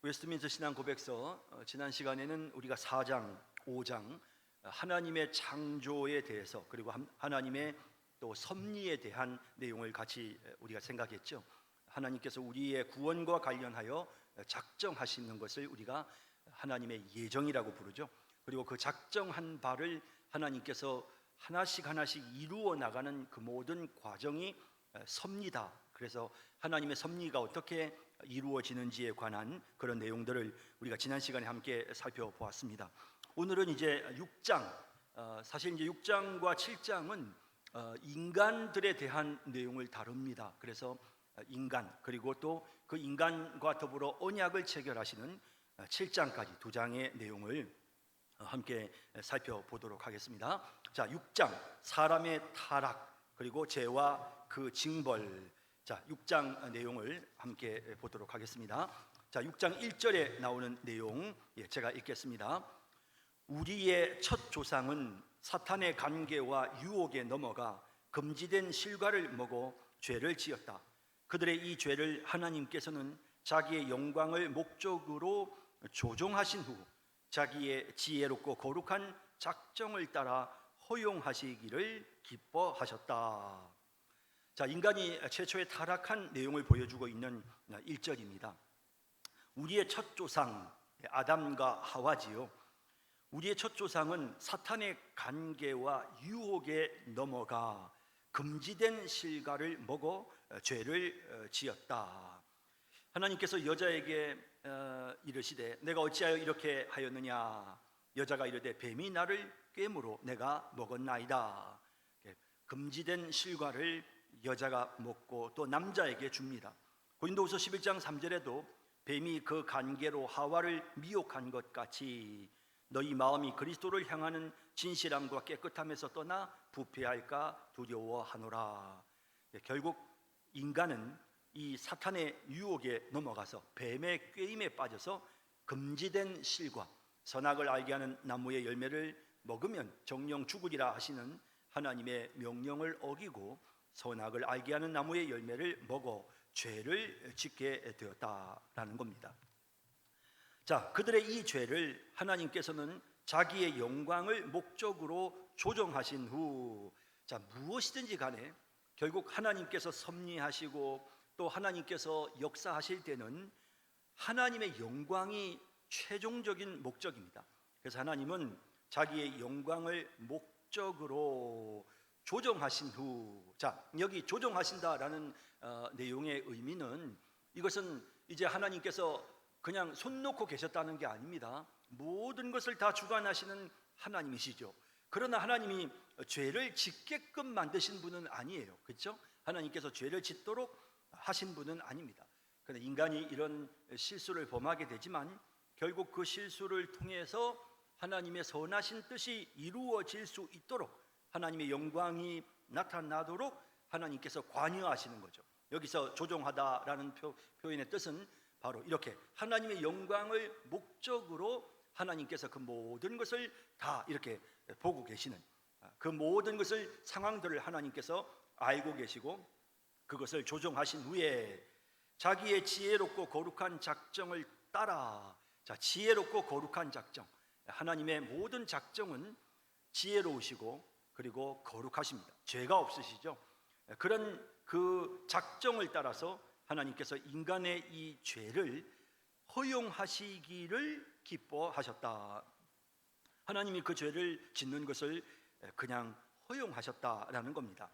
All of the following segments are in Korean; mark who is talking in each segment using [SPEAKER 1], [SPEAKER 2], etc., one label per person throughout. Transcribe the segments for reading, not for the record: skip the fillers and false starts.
[SPEAKER 1] 웨스트민스터 신앙 고백서 지난 시간에는 우리가 4장, 5장 하나님의 창조에 대해서 그리고 하나님의 또 섭리에 대한 내용을 같이 우리가 생각했죠. 하나님께서 우리의 구원과 관련하여 작정하시는 것을 우리가 하나님의 예정이라고 부르죠. 그리고 그 작정한 바를 하나님께서 하나씩 이루어 나가는 그 모든 과정이 섭리다. 그래서 하나님의 섭리가 어떻게 이루어지는지에 관한 그런 내용들을 우리가 지난 시간에 함께 살펴보았습니다. 오늘은 이제 6장, 사실 이제 6장과 7장은 인간들에 대한 내용을 다룹니다. 그래서 인간 그리고 또 그 인간과 더불어 언약을 체결하시는 7장까지 두 장의 내용을 함께 살펴보도록 하겠습니다. 자, 6장 사람의 타락 그리고 죄와 그 징벌. 자, 6장 내용을 함께 보도록 하겠습니다. 자, 6장 1절에 나오는 내용 제가 읽겠습니다. 우리의 첫 조상은 사탄의 관계와 유혹에 넘어가 금지된 실과를 먹어 죄를 지었다. 그들의 이 죄를 하나님께서는 자기의 영광을 목적으로 조종하신 후 자기의 지혜롭고 거룩한 작정을 따라 허용하시기를 기뻐하셨다. 자, 인간이 최초의 타락한 내용을 보여주고 있는 1절입니다. 우리의 첫 조상 아담과 하와지요. 우리의 첫 조상은 사탄의 관계와 유혹에 넘어가 금지된 실과를 먹어 죄를 지었다. 하나님께서 여자에게 이르시되 내가 어찌하여 이렇게 하였느냐. 여자가 이르되 뱀이 나를 꿰므로 내가 먹었나이다. 금지된 실과를 여자가 먹고 또 남자에게 줍니다. 고린도후서 11장 3절에도 뱀이 그 관계로 하와를 미혹한 것 같이 너희 마음이 그리스도를 향하는 진실함과 깨끗함에서 떠나 부패할까 두려워하노라. 결국 인간은 이 사탄의 유혹에 넘어가서 뱀의 꾀임에 빠져서 금지된 실과 선악을 알게 하는 나무의 열매를 먹으면 정령 죽으리라 하시는 하나님의 명령을 어기고 선악을 알게 하는 나무의 열매를 먹어 죄를 짓게 되었다라는 겁니다. 자, 그들의 이 죄를 하나님께서는 자기의 영광을 목적으로 조정하신 후, 자, 무엇이든지 간에 결국 하나님께서 섭리하시고 또 하나님께서 역사하실 때는 하나님의 영광이 최종적인 목적입니다. 그래서 하나님은 자기의 영광을 목적으로 조정하신 후, 자, 여기 조정하신다라는 내용의 의미는 이것은 이제 하나님께서 그냥 손 놓고 계셨다는 게 아닙니다. 모든 것을 다 주관하시는 하나님이시죠. 그러나 하나님이 죄를 짓게끔 만드신 분은 아니에요. 그렇죠? 하나님께서 죄를 짓도록 하신 분은 아닙니다. 그런데 인간이 이런 실수를 범하게 되지만 결국 그 실수를 통해서 하나님의 선하신 뜻이 이루어질 수 있도록 하나님의 영광이 나타나도록 하나님께서 관여하시는 거죠. 여기서 조종하다라는 표현의 뜻은 바로 이렇게 하나님의 영광을 목적으로 하나님께서 그 모든 것을 다 이렇게 보고 계시는, 그 모든 것을 상황들을 하나님께서 알고 계시고 그것을 조정하신 후에 자기의 지혜롭고 거룩한 작정을 따라, 자, 지혜롭고 거룩한 작정, 하나님의 모든 작정은 지혜로우시고 그리고 거룩하십니다. 죄가 없으시죠. 그런 그 작정을 따라서 하나님께서 인간의 이 죄를 허용하시기를 기뻐하셨다. 하나님이 그 죄를 짓는 것을 그냥 허용하셨다라는 겁니다.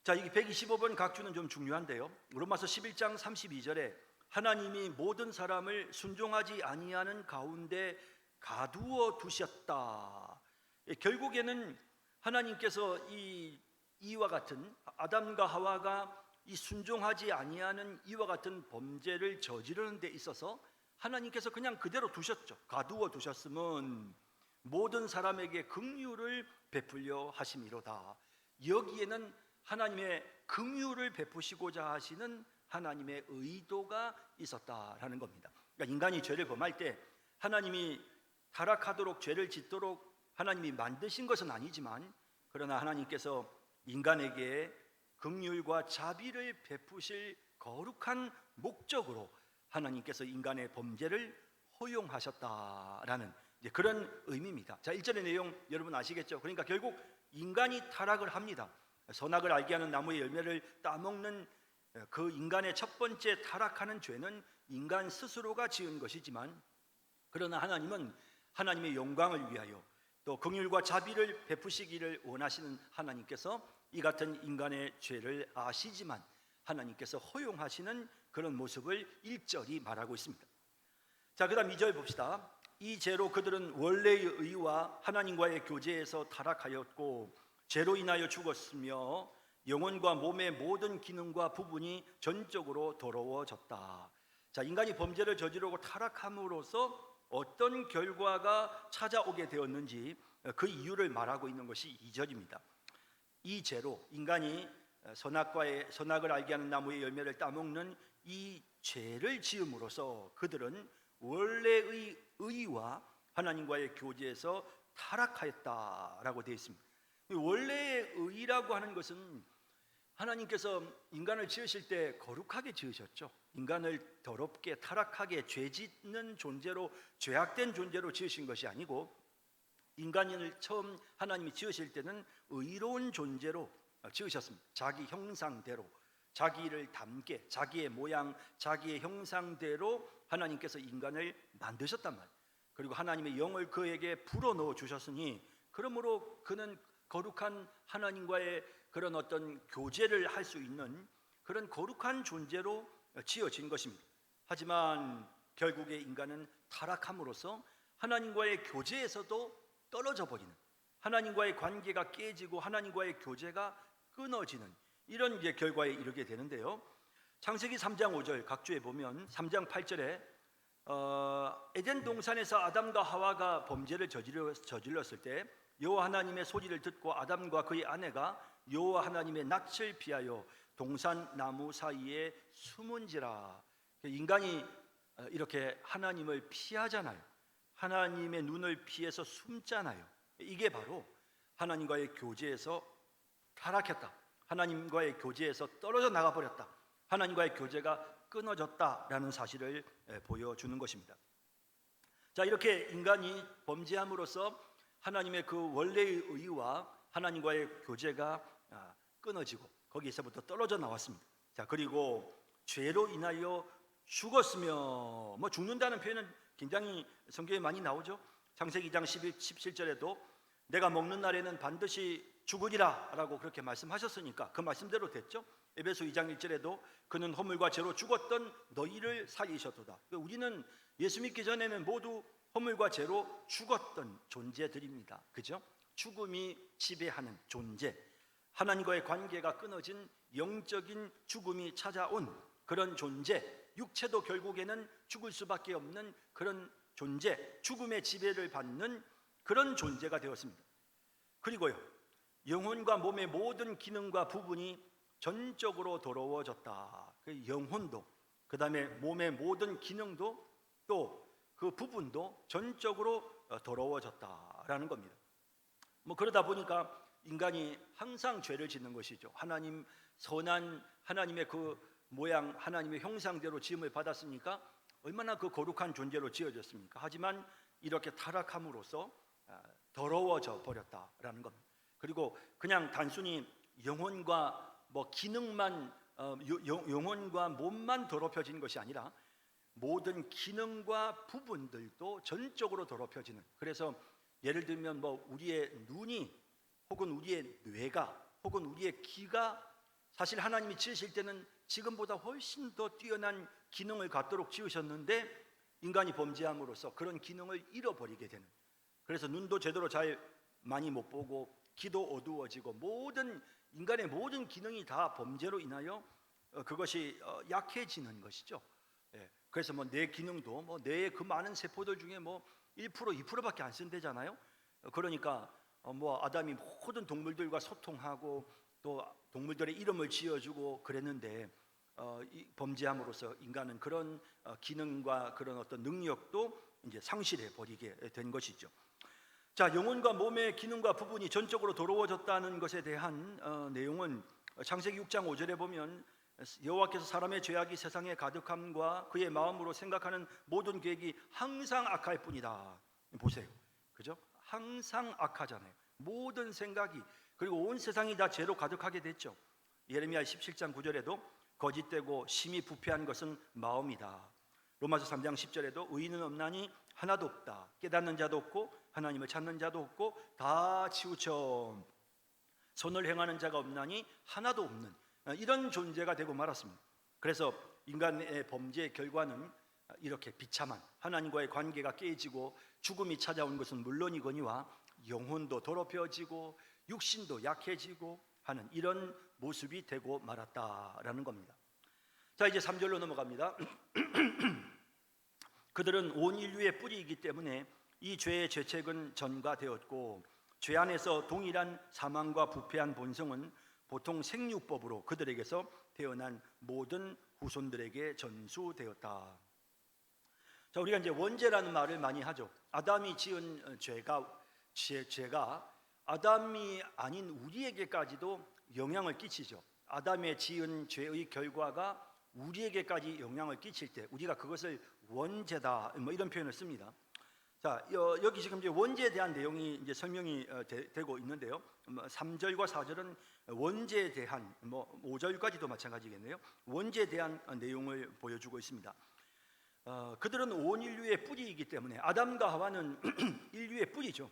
[SPEAKER 1] 자, 이 125번 각주는 좀 중요한데요. 로마서 11장 32절에 하나님이 모든 사람을 순종하지 아니하는 가운데 가두어 두셨다. 결국에는 하나님께서 이와 같은 아담과 하와가 이 순종하지 아니하는 이와 같은 범죄를 저지르는 데 있어서 하나님께서 그냥 그대로 두셨죠. 가두어 두셨으면 모든 사람에게 긍휼을 베풀려 하심이로다. 여기에는 하나님의 긍휼을 베푸시고자 하시는 하나님의 의도가 있었다라는 겁니다. 그러니까 인간이 죄를 범할 때 하나님이 타락하도록 죄를 짓도록 하나님이 만드신 것은 아니지만, 그러나 하나님께서 인간에게 긍휼과 자비를 베푸실 거룩한 목적으로 하나님께서 인간의 범죄를 허용하셨다라는 이제 그런 의미입니다. 자, 1절의 내용 여러분 아시겠죠? 그러니까 결국 인간이 타락을 합니다. 선악을 알게 하는 나무의 열매를 따먹는 그 인간의 첫 번째 타락하는 죄는 인간 스스로가 지은 것이지만, 그러나 하나님은 하나님의 영광을 위하여 또 긍휼과 자비를 베푸시기를 원하시는 하나님께서 이 같은 인간의 죄를 아시지만 하나님께서 허용하시는 그런 모습을 1절이 말하고 있습니다. 자, 그 다음 2절 봅시다. 이 죄로 그들은 원래의 의와 하나님과의 교제에서 타락하였고 죄로 인하여 죽었으며 영혼과 몸의 모든 기능과 부분이 전적으로 더러워졌다. 자, 인간이 범죄를 저지르고 타락함으로써 어떤 결과가 찾아오게 되었는지 그 이유를 말하고 있는 것이 2절입니다. 이 죄로 인간이 선악을 알게 하는 나무의 열매를 따먹는 이 죄를 지음으로써 그들은 원래의 의와 하나님과의 교제에서 타락하였다라고 되어 있습니다. 원래의 의라고 하는 것은 하나님께서 인간을 지으실 때 거룩하게 지으셨죠. 인간을 더럽게 타락하게 죄짓는 존재로, 죄악된 존재로 지으신 것이 아니고, 인간을 처음 하나님이 지으실 때는 의로운 존재로 지으셨습니다. 자기 형상대로, 자기를 닮게, 자기의 모양, 자기의 형상대로 하나님께서 인간을 만드셨단 말이에요. 그리고 하나님의 영을 그에게 불어넣어 주셨으니 그러므로 그는 거룩한 하나님과의 그런 어떤 교제를 할 수 있는 그런 거룩한 존재로 지어진 것입니다. 하지만 결국에 인간은 타락함으로써 하나님과의 교제에서도 떨어져 버리는, 하나님과의 관계가 깨지고 하나님과의 교제가 끊어지는 이런 이제 결과에 이르게 되는데요. 창세기 3장 5절 각주에 보면 3장 8절에 에덴 동산에서 아담과 하와가 범죄를 저질렀을 때 여호와 하나님의 소리를 듣고 아담과 그의 아내가 여호와 하나님의 낯을 피하여 동산 나무 사이에 숨은지라. 인간이 이렇게 하나님을 피하잖아요. 하나님의 눈을 피해서 숨잖아요. 이게 바로 하나님과의 교제에서 타락했다, 하나님과의 교제에서 떨어져 나가버렸다, 하나님과의 교제가 끊어졌다라는 사실을 보여주는 것입니다. 자, 이렇게 인간이 범죄함으로써 하나님의 그 원래의 의와 하나님과의 교제가 끊어지고 거기서부터 떨어져 나왔습니다. 자, 그리고 죄로 인하여 죽었으며, 뭐 죽는다는 표현은 굉장히 성경에 많이 나오죠. 창세기 2장 17절에도 내가 먹는 날에는 반드시 죽으리라 라고 그렇게 말씀하셨으니까 그 말씀대로 됐죠. 에베소 2장 1절에도 그는 허물과 죄로 죽었던 너희를 살리셨도다. 우리는 예수 믿기 전에는 모두 허물과 죄로 죽었던 존재들입니다. 그죠? 죽음이 지배하는 존재, 하나님과의 관계가 끊어진 영적인 죽음이 찾아온 그런 존재, 육체도 결국에는 죽을 수밖에 없는 그런 존재, 죽음의 지배를 받는 그런 존재가 되었습니다. 그리고요, 영혼과 몸의 모든 기능과 부분이 전적으로 더러워졌다. 그 영혼도, 그 다음에 몸의 모든 기능도, 또 그 부분도 전적으로 더러워졌다라는 겁니다. 뭐 그러다 보니까 인간이 항상 죄를 짓는 것이죠. 하나님 선한 하나님의 그 모양, 하나님의 형상대로 지음을 받았으니까 얼마나 그 거룩한 존재로 지어졌습니까? 하지만 이렇게 타락함으로써 더러워져 버렸다라는 겁니다. 그리고 그냥 단순히 영혼과 뭐 기능만, 영혼과 몸만 더럽혀지는 것이 아니라 모든 기능과 부분들도 전적으로 더럽혀지는, 그래서 예를 들면 뭐 우리의 눈이, 혹은 우리의 뇌가, 혹은 우리의 귀가 사실 하나님이 지으실 때는 지금보다 훨씬 더 뛰어난 기능을 갖도록 지으셨는데 인간이 범죄함으로써 그런 기능을 잃어버리게 되는, 그래서 눈도 제대로 잘 많이 못 보고 귀도 어두워지고 모든 인간의 모든 기능이 다 범죄로 인하여 그것이 약해지는 것이죠. 그래서 뭐 뇌 기능도 뭐 뇌의 그 많은 세포들 중에 뭐 1%, 2%밖에 안 쓴대잖아요. 그러니까 뭐 아담이 모든 동물들과 소통하고 또 동물들의 이름을 지어주고 그랬는데 이 범죄함으로써 인간은 그런 기능과 그런 어떤 능력도 이제 상실해 버리게 된 것이죠. 자, 영혼과 몸의 기능과 부분이 전적으로 더러워졌다는 것에 대한 내용은 창세기 6장 5절에 보면 여호와께서 사람의 죄악이 세상에 가득함과 그의 마음으로 생각하는 모든 계획이 항상 악할 뿐이다. 보세요, 그죠? 항상 악하잖아요. 모든 생각이, 그리고 온 세상이 다 죄로 가득하게 됐죠. 예레미야 17장 9절에도 거짓되고 심히 부패한 것은 마음이다. 로마서 3장 10절에도 의인은 없나니 하나도 없다. 깨닫는 자도 없고 하나님을 찾는 자도 없고 다 치우쳐 선을 행하는 자가 없나니 하나도 없는 이런 존재가 되고 말았습니다. 그래서 인간의 범죄의 결과는 이렇게 비참한 하나님과의 관계가 깨지고 죽음이 찾아온 것은 물론이거니와 영혼도 더럽혀지고 육신도 약해지고 하는 이런 모습이 되고 말았다라는 겁니다. 자, 이제 3절로 넘어갑니다. 그들은 온 인류의 뿌리이기 때문에 이 죄의 죄책은 전가되었고 죄 안에서 동일한 사망과 부패한 본성은 보통 생육법으로 그들에게서 태어난 모든 후손들에게 전수되었다. 자, 우리가 이제 원죄라는 말을 많이 하죠. 아담이 지은 죄가 아담이 아닌 우리에게까지도 영향을 끼치죠. 아담의 지은 죄의 결과가 우리에게까지 영향을 끼칠 때 우리가 그것을 원죄다, 뭐 이런 표현을 씁니다. 자, 여기 지금 이제 원죄에 대한 내용이 이제 설명이 되고 있는데요. 3절과 4절은 원죄에 대한, 5절까지도 마찬가지겠네요. 원죄에 대한 내용을 보여주고 있습니다. 그들은 온 인류의 뿌리이기 때문에 아담과 하와는 인류의 뿌리죠.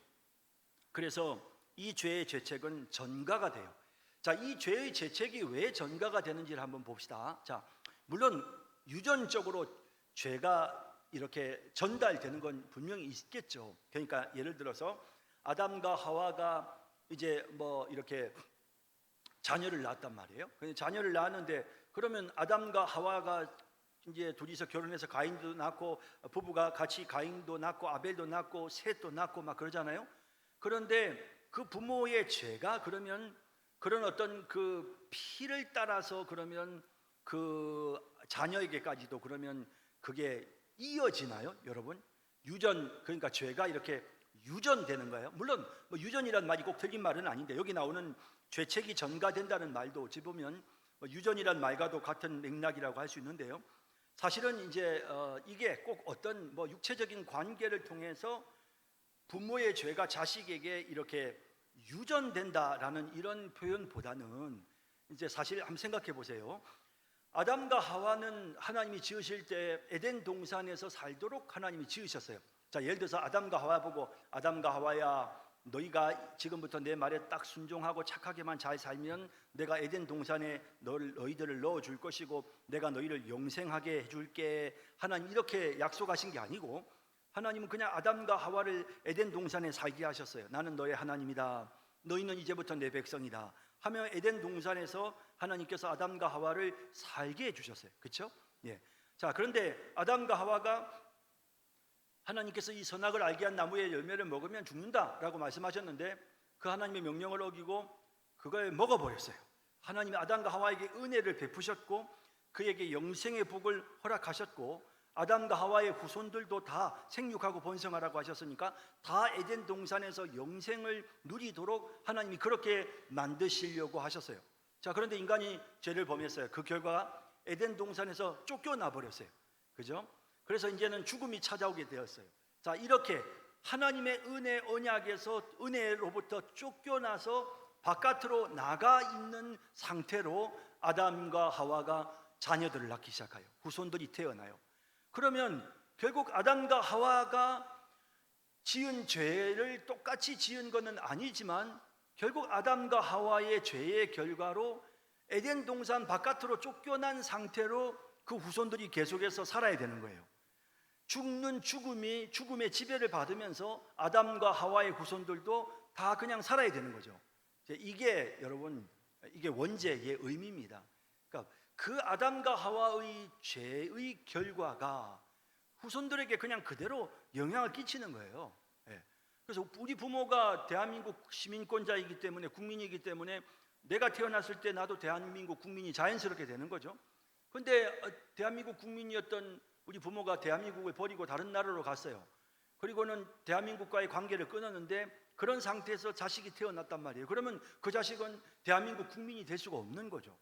[SPEAKER 1] 그래서 이 죄의 죄책은 전가가 돼요. 자, 이 죄의 죄책이 왜 전가가 되는지를 한번 봅시다. 자, 물론 유전적으로 죄가 이렇게 전달되는 건 분명히 있겠죠. 그러니까 예를 들어서 아담과 하와가 이제 이렇게 자녀를 낳았단 말이에요. 자녀를 낳았는데 그러면 아담과 하와가 이제 둘이서 결혼해서 가인도 낳고 부부가 같이 가인도 낳고 아벨도 낳고 셋도 낳고 막 그러잖아요. 그런데 그 부모의 죄가 그러면 그런 어떤 그 피를 따라서 그러면 그 자녀에게까지도 그러면 그게 이어지나요, 여러분? 유전, 그러니까 죄가 이렇게 유전되는 거예요. 물론 유전이란 말이 꼭 틀린 말은 아닌데 여기 나오는 죄책이 전가된다는 말도 어찌 보면 유전이란 말과도 같은 맥락이라고 할 수 있는데요. 사실은 이제 이게 꼭 어떤 육체적인 관계를 통해서 부모의 죄가 자식에게 이렇게 유전된다라는 이런 표현보다는 이제 사실 한번 생각해 보세요. 아담과 하와는 하나님이 지으실 때 에덴 동산에서 살도록 하나님이 지으셨어요. 자, 예를 들어서 아담과 하와 보고 아담과 하와야 너희가 지금부터 내 말에 딱 순종하고 착하게만 잘 살면 내가 에덴 동산에 너희들을 넣어줄 것이고 내가 너희를 영생하게 해줄게. 하나님 이렇게 약속하신 게 아니고 하나님은 그냥 아담과 하와를 에덴 동산에 살게 하셨어요. 나는 너의 하나님이다. 너희는 이제부터 내 백성이다 하며 에덴 동산에서 하나님께서 아담과 하와를 살게 해주셨어요. 그렇죠? 예. 자, 그런데 아담과 하와가 하나님께서 이 선악을 알게 한 나무의 열매를 먹으면 죽는다라고 말씀하셨는데 그 하나님의 명령을 어기고 그걸 먹어버렸어요. 하나님이 아담과 하와에게 은혜를 베푸셨고 그에게 영생의 복을 허락하셨고 아담과 하와의 후손들도 다 생육하고 번성하라고 하셨으니까 다 에덴 동산에서 영생을 누리도록 하나님이 그렇게 만드시려고 하셨어요. 자, 그런데 인간이 죄를 범했어요. 그 결과 에덴 동산에서 쫓겨나 버렸어요. 그죠? 그래서 이제는 죽음이 찾아오게 되었어요. 자, 이렇게 하나님의 은혜 언약에서 은혜로부터 쫓겨나서 바깥으로 나가 있는 상태로 아담과 하와가 자녀들을 낳기 시작해요. 후손들이 태어나요. 그러면 결국 아담과 하와가 지은 죄를 똑같이 지은 것은 아니지만 결국 아담과 하와의 죄의 결과로 에덴 동산 바깥으로 쫓겨난 상태로 그 후손들이 계속해서 살아야 되는 거예요. 죽는 죽음의 지배를 받으면서 아담과 하와의 후손들도 다 그냥 살아야 되는 거죠. 이게 여러분, 이게 원죄의 의미입니다. 그러니까 그 아담과 하와의 죄의 결과가 후손들에게 그냥 그대로 영향을 끼치는 거예요. 그래서 우리 부모가 대한민국 시민권자이기 때문에, 국민이기 때문에 내가 태어났을 때 나도 대한민국 국민이 자연스럽게 되는 거죠. 그런데 대한민국 국민이었던 우리 부모가 대한민국을 버리고 다른 나라로 갔어요. 그리고는 대한민국과의 관계를 끊었는데 그런 상태에서 자식이 태어났단 말이에요. 그러면 그 자식은 대한민국 국민이 될 수가 없는 거죠.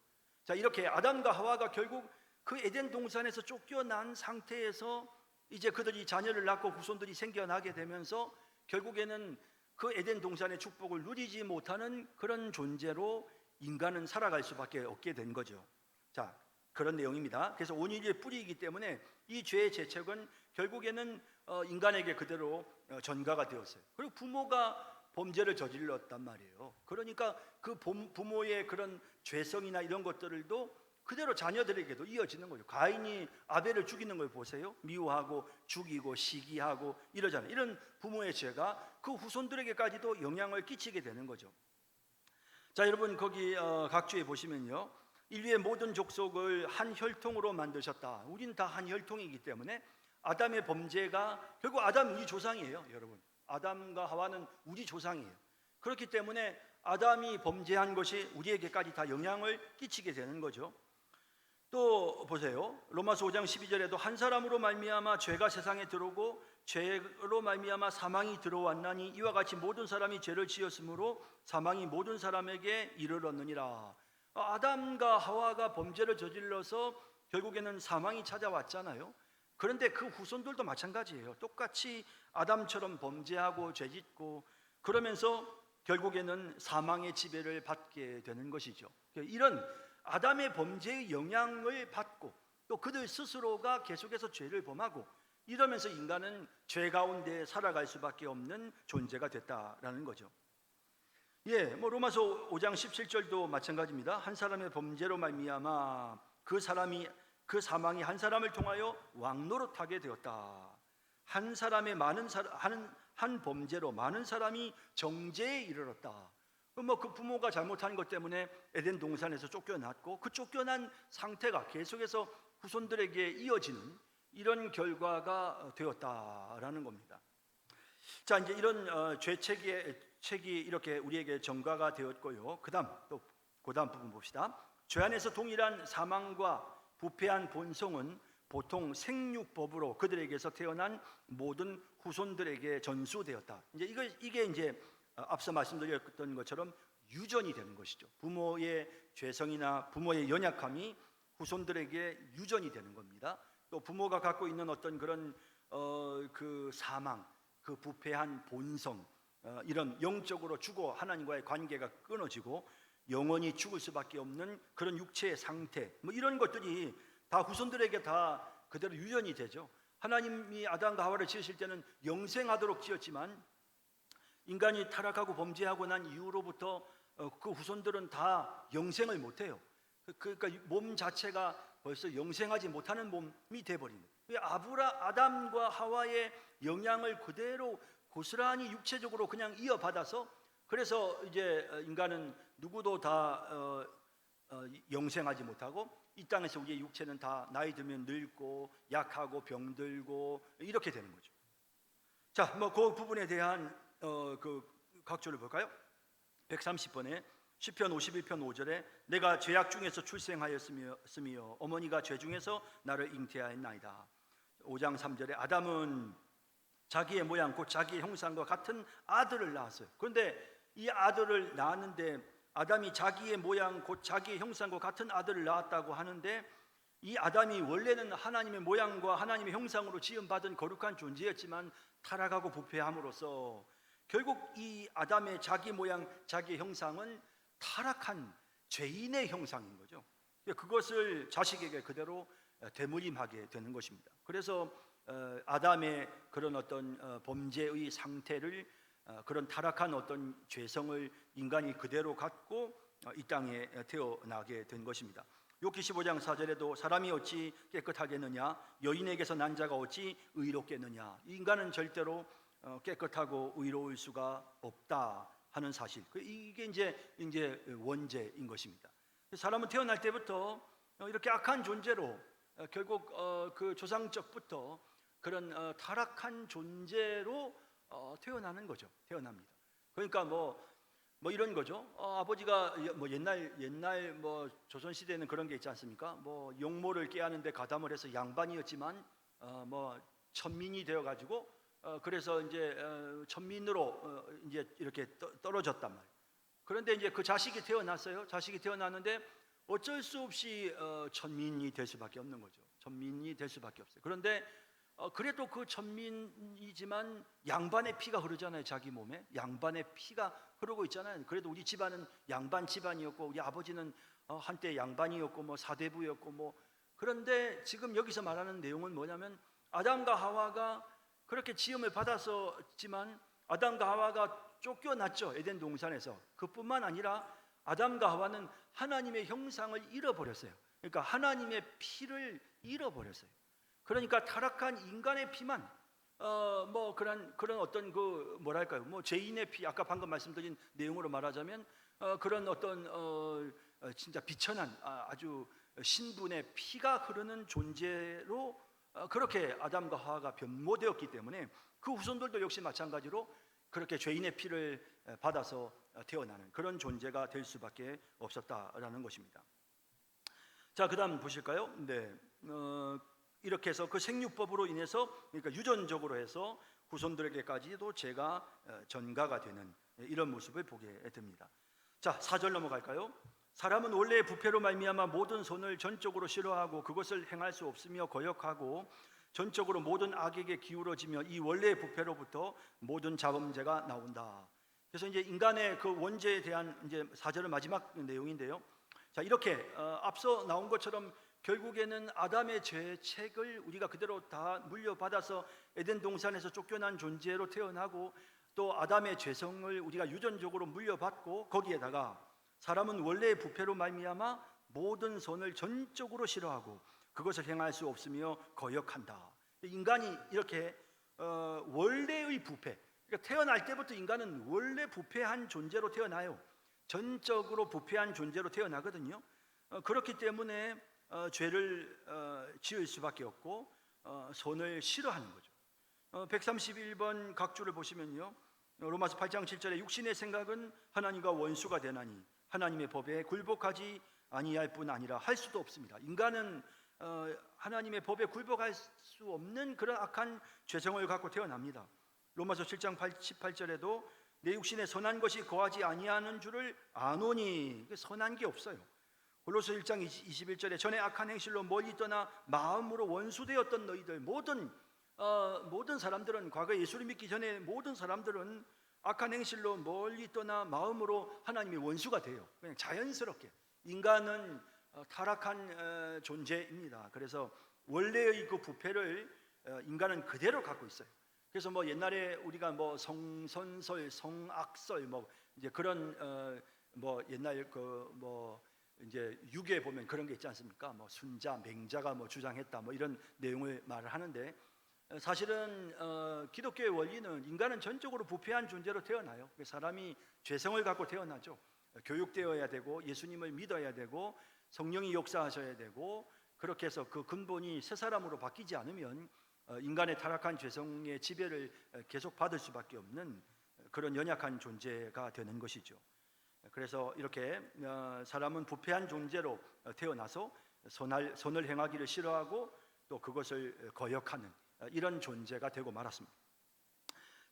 [SPEAKER 1] 자, 이렇게 아담과 하와가 결국 그 에덴 동산에서 쫓겨난 상태에서 이제 그들이 자녀를 낳고 후손들이 생겨나게 되면서 결국에는 그 에덴 동산의 축복을 누리지 못하는 그런 존재로 인간은 살아갈 수밖에 없게 된 거죠. 자, 그런 내용입니다. 그래서 온유의 뿌리이기 때문에 이 죄의 재책은 결국에는 인간에게 그대로 전가가 되었어요. 그리고 부모가 범죄를 저질렀단 말이에요. 그러니까 그 부모의 그런 죄성이나 이런 것들도 그대로 자녀들에게도 이어지는 거죠. 가인이 아벨을 죽이는 걸 보세요. 미워하고 죽이고 시기하고 이러잖아요. 이런 부모의 죄가 그 후손들에게까지도 영향을 끼치게 되는 거죠. 자, 여러분 거기 각주에 보시면요, 인류의 모든 족속을 한 혈통으로 만드셨다. 우린 다 한 혈통이기 때문에 아담의 범죄가 결국 아담 우리 조상이에요. 여러분, 아담과 하와는 우리 조상이에요. 그렇기 때문에 아담이 범죄한 것이 우리에게까지 다 영향을 끼치게 되는 거죠. 또 보세요. 로마서 5장 12절에도 한 사람으로 말미암아 죄가 세상에 들어오고 죄로 말미암아 사망이 들어왔나니 이와 같이 모든 사람이 죄를 지었으므로 사망이 모든 사람에게 이르렀느니라. 아담과 하와가 범죄를 저질러서 결국에는 사망이 찾아왔잖아요. 그런데 그 후손들도 마찬가지예요. 똑같이 아담처럼 범죄하고 죄짓고 그러면서 결국에는 사망의 지배를 받게 되는 것이죠. 이런 아담의 범죄의 영향을 받고 또 그들 스스로가 계속해서 죄를 범하고 이러면서 인간은 죄 가운데 살아갈 수밖에 없는 존재가 됐다라는 거죠. 예, 뭐 로마서 5장 17절도 마찬가지입니다. 한 사람의 범죄로 말미암아 그 사망이 한 사람을 통하여 왕노릇하게 되었다. 한 사람의 한 범죄로 많은 사람이 정죄에 이르렀다. 그 부모가 잘못한 것 때문에 에덴 동산에서 쫓겨났고 그 쫓겨난 상태가 계속해서 후손들에게 이어지는 이런 결과가 되었다라는 겁니다. 자, 이제 이런 죄책이 이렇게 우리에게 전가가 되었고요. 그다음 부분 봅시다. 죄 안에서 동일한 사망과 부패한 본성은 보통 생육법으로 그들에게서 태어난 모든 후손들에게 전수되었다. 이게 이제 앞서 말씀드렸던 것처럼 유전이 되는 것이죠. 부모의 죄성이나 부모의 연약함이 후손들에게 유전이 되는 겁니다. 또 부모가 갖고 있는 어떤 그런 그 사망, 그 부패한 본성, 이런 영적으로 죽어 하나님과의 관계가 끊어지고 영원히 죽을 수밖에 없는 그런 육체의 상태, 뭐 이런 것들이 다 후손들에게 다 그대로 유전이 되죠. 하나님이 아담과 하와를 지으실 때는 영생하도록 지었지만 인간이 타락하고 범죄하고 난 이후로부터 그 후손들은 다 영생을 못해요. 그러니까 몸 자체가 벌써 영생하지 못하는 몸이 돼버린 거예요. 아담과 하와의 영향을 그대로 고스란히 육체적으로 그냥 이어받아서 그래서 이제 인간은 누구도 다 영생하지 못하고 이 땅에서 우리의 육체는 다 나이 들면 늙고 약하고 병들고 이렇게 되는 거죠. 자, 뭐 그 부분에 대한 그 각조를 볼까요? 130번에 시편 51편 5절에 내가 죄악 중에서 출생하였으며 어머니가 죄 중에서 나를 잉태하였나이다. 5장 3절에 아담은 자기의 모양 곧 자기의 형상과 같은 아들을 낳았어요. 그런데 이 아들을 낳았는데 아담이 자기의 모양 곧 자기의 형상과 같은 아들을 낳았다고 하는데 이 아담이 원래는 하나님의 모양과 하나님의 형상으로 지음받은 거룩한 존재였지만 타락하고 부패함으로써 결국 이 아담의 자기 모양 자기 형상은 타락한 죄인의 형상인 거죠. 그것을 자식에게 그대로 되물림하게 되는 것입니다. 그래서 아담의 그런 어떤 범죄의 상태를 그런 타락한 어떤 죄성을 인간이 그대로 갖고 이 땅에 태어나게 된 것입니다. 욥기 15장 4절에도 사람이 어찌 깨끗하겠느냐 여인에게서 난 자가 어찌 의롭겠느냐 인간은 절대로 깨끗하고 의로울 수가 없다 하는 사실, 이게 이제 원죄인 것입니다. 사람은 태어날 때부터 이렇게 악한 존재로 결국 그 조상적부터 그런 타락한 존재로 태어나는 거죠. 태어납니다. 그러니까 뭐 이런 거죠. 아버지가 뭐 옛날 뭐 조선 시대에는 그런 게 있지 않습니까? 뭐 용모를 깨하는데 가담을 해서 양반이었지만 뭐 천민이 되어 가지고 그래서 이제 천민으로 이제 이렇게 떨어졌단 말이에요. 그런데 이제 그 자식이 태어났어요. 자식이 태어났는데 어쩔 수 없이 천민이 될 수밖에 없는 거죠. 천민이 될 수밖에 없어요. 그런데 그래도 그 천민이지만 양반의 피가 흐르잖아요. 자기 몸에 양반의 피가 흐르고 있잖아요. 그래도 우리 집안은 양반 집안이었고 우리 아버지는 한때 양반이었고 뭐 사대부였고 뭐. 그런데 지금 여기서 말하는 내용은 뭐냐면 아담과 하와가 그렇게 지음을 받았었지만 아담과 하와가 쫓겨났죠. 에덴 동산에서. 그뿐만 아니라 아담과 하와는 하나님의 형상을 잃어버렸어요. 그러니까 하나님의 피를 잃어버렸어요. 그러니까 타락한 인간의 피만 뭐 그런 어떤 그 뭐랄까요? 뭐 죄인의 피, 아까 방금 말씀드린 내용으로 말하자면 그런 어떤 진짜 비천한 아주 신분의 피가 흐르는 존재로 그렇게 아담과 하와가 변모되었기 때문에 그 후손들도 역시 마찬가지로 그렇게 죄인의 피를 받아서 태어나는 그런 존재가 될 수밖에 없었다라는 것입니다. 자, 그다음 보실까요? 네, 이렇게 해서 그 생육법으로 인해서 그러니까 유전적으로 해서 후손들에게까지도 죄가 전가가 되는 이런 모습을 보게 됩니다. 자, 4절 넘어갈까요? 사람은 원래의 부패로 말미암아 모든 손을 전적으로 싫어하고 그것을 행할 수 없으며 거역하고 전적으로 모든 악에게 기울어지며 이 원래의 부패로부터 모든 자범죄가 나온다. 그래서 이제 인간의 그 원죄에 대한 이제 4절의 마지막 내용인데요. 자, 이렇게 앞서 나온 것처럼 결국에는 아담의 죄책을 우리가 그대로 다 물려받아서 에덴 동산에서 쫓겨난 존재로 태어나고 또 아담의 죄성을 우리가 유전적으로 물려받고 거기에다가 사람은 원래의 부패로 말미암아 모든 선을 전적으로 싫어하고 그것을 행할 수 없으며 거역한다. 인간이 이렇게 원래의 부패, 그러니까 태어날 때부터 인간은 원래 부패한 존재로 태어나요. 전적으로 부패한 존재로 태어나거든요. 그렇기 때문에 죄를 지을 수밖에 없고 선을 싫어하는 거죠. 131번 각주를 보시면요, 로마서 8장 7절에 육신의 생각은 하나님과 원수가 되나니 하나님의 법에 굴복하지 아니할 뿐 아니라 할 수도 없습니다. 인간은 하나님의 법에 굴복할 수 없는 그런 악한 죄성을 갖고 태어납니다. 로마서 7장 18절에도 내 육신에 선한 것이 거하지 아니하는 줄을 아노니, 선한 게 없어요. 골로새 1장 21절에 전에 악한 행실로 멀리 떠나 마음으로 원수되었던 너희들, 모든 사람들은 과거 예수를 믿기 전에 모든 사람들은 악한 행실로 멀리 떠나 마음으로 하나님의 원수가 돼요. 그냥 자연스럽게 인간은 타락한 존재입니다. 그래서 원래의 그 부패를 인간은 그대로 갖고 있어요. 그래서 뭐 옛날에 우리가 뭐 성선설, 성악설 뭐 이제 그런 뭐 옛날 그 뭐 이제 유교에 보면 그런 게 있지 않습니까? 뭐 순자, 맹자가 뭐 주장했다 뭐 이런 내용을 말을 하는데 사실은 기독교의 원리는 인간은 전적으로 부패한 존재로 태어나요. 사람이 죄성을 갖고 태어나죠. 교육되어야 되고 예수님을 믿어야 되고 성령이 역사하셔야 되고 그렇게 해서 그 근본이 새 사람으로 바뀌지 않으면 인간의 타락한 죄성의 지배를 계속 받을 수밖에 없는 그런 연약한 존재가 되는 것이죠. 그래서 이렇게 사람은 부패한 존재로 태어나서 선을 행하기를 싫어하고 또 그것을 거역하는 이런 존재가 되고 말았습니다.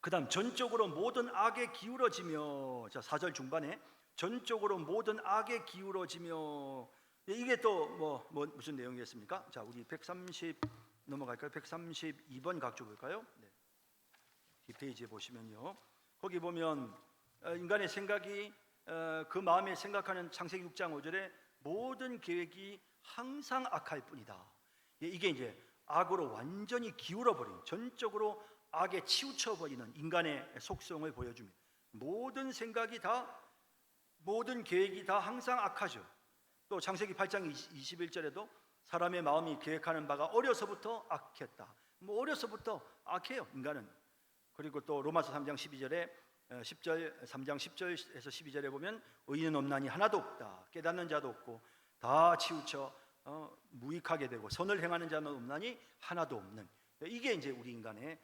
[SPEAKER 1] 그 다음 전적으로 모든 악에 기울어지며, 자 4절 중반에 전적으로 모든 악에 기울어지며, 이게 또 무슨 내용이겠습니까? 자, 우리 130 넘어갈까요? 132번 각주 볼까요? 네. 뒷페이지에 보시면요, 거기 보면 인간의 생각이 그 마음에 생각하는 창세기 6장 5절에 모든 계획이 항상 악할 뿐이다. 이게 이제 악으로 완전히 기울어버린, 전적으로 악에 치우쳐버리는 인간의 속성을 보여줍니다. 모든 생각이 다, 모든 계획이 다 항상 악하죠. 또 창세기 8장 21절에도 사람의 마음이 계획하는 바가 어려서부터 악했다. 뭐 어려서부터 악해요, 인간은. 그리고 또 로마서 3장 12절에 3장 10절에서 12절에 보면 의인은 없나니 하나도 없다. 깨닫는 자도 없고 다 치우쳐 무익하게 되고 선을 행하는 자는 없나니 하나도 없는, 이게 이제 우리 인간의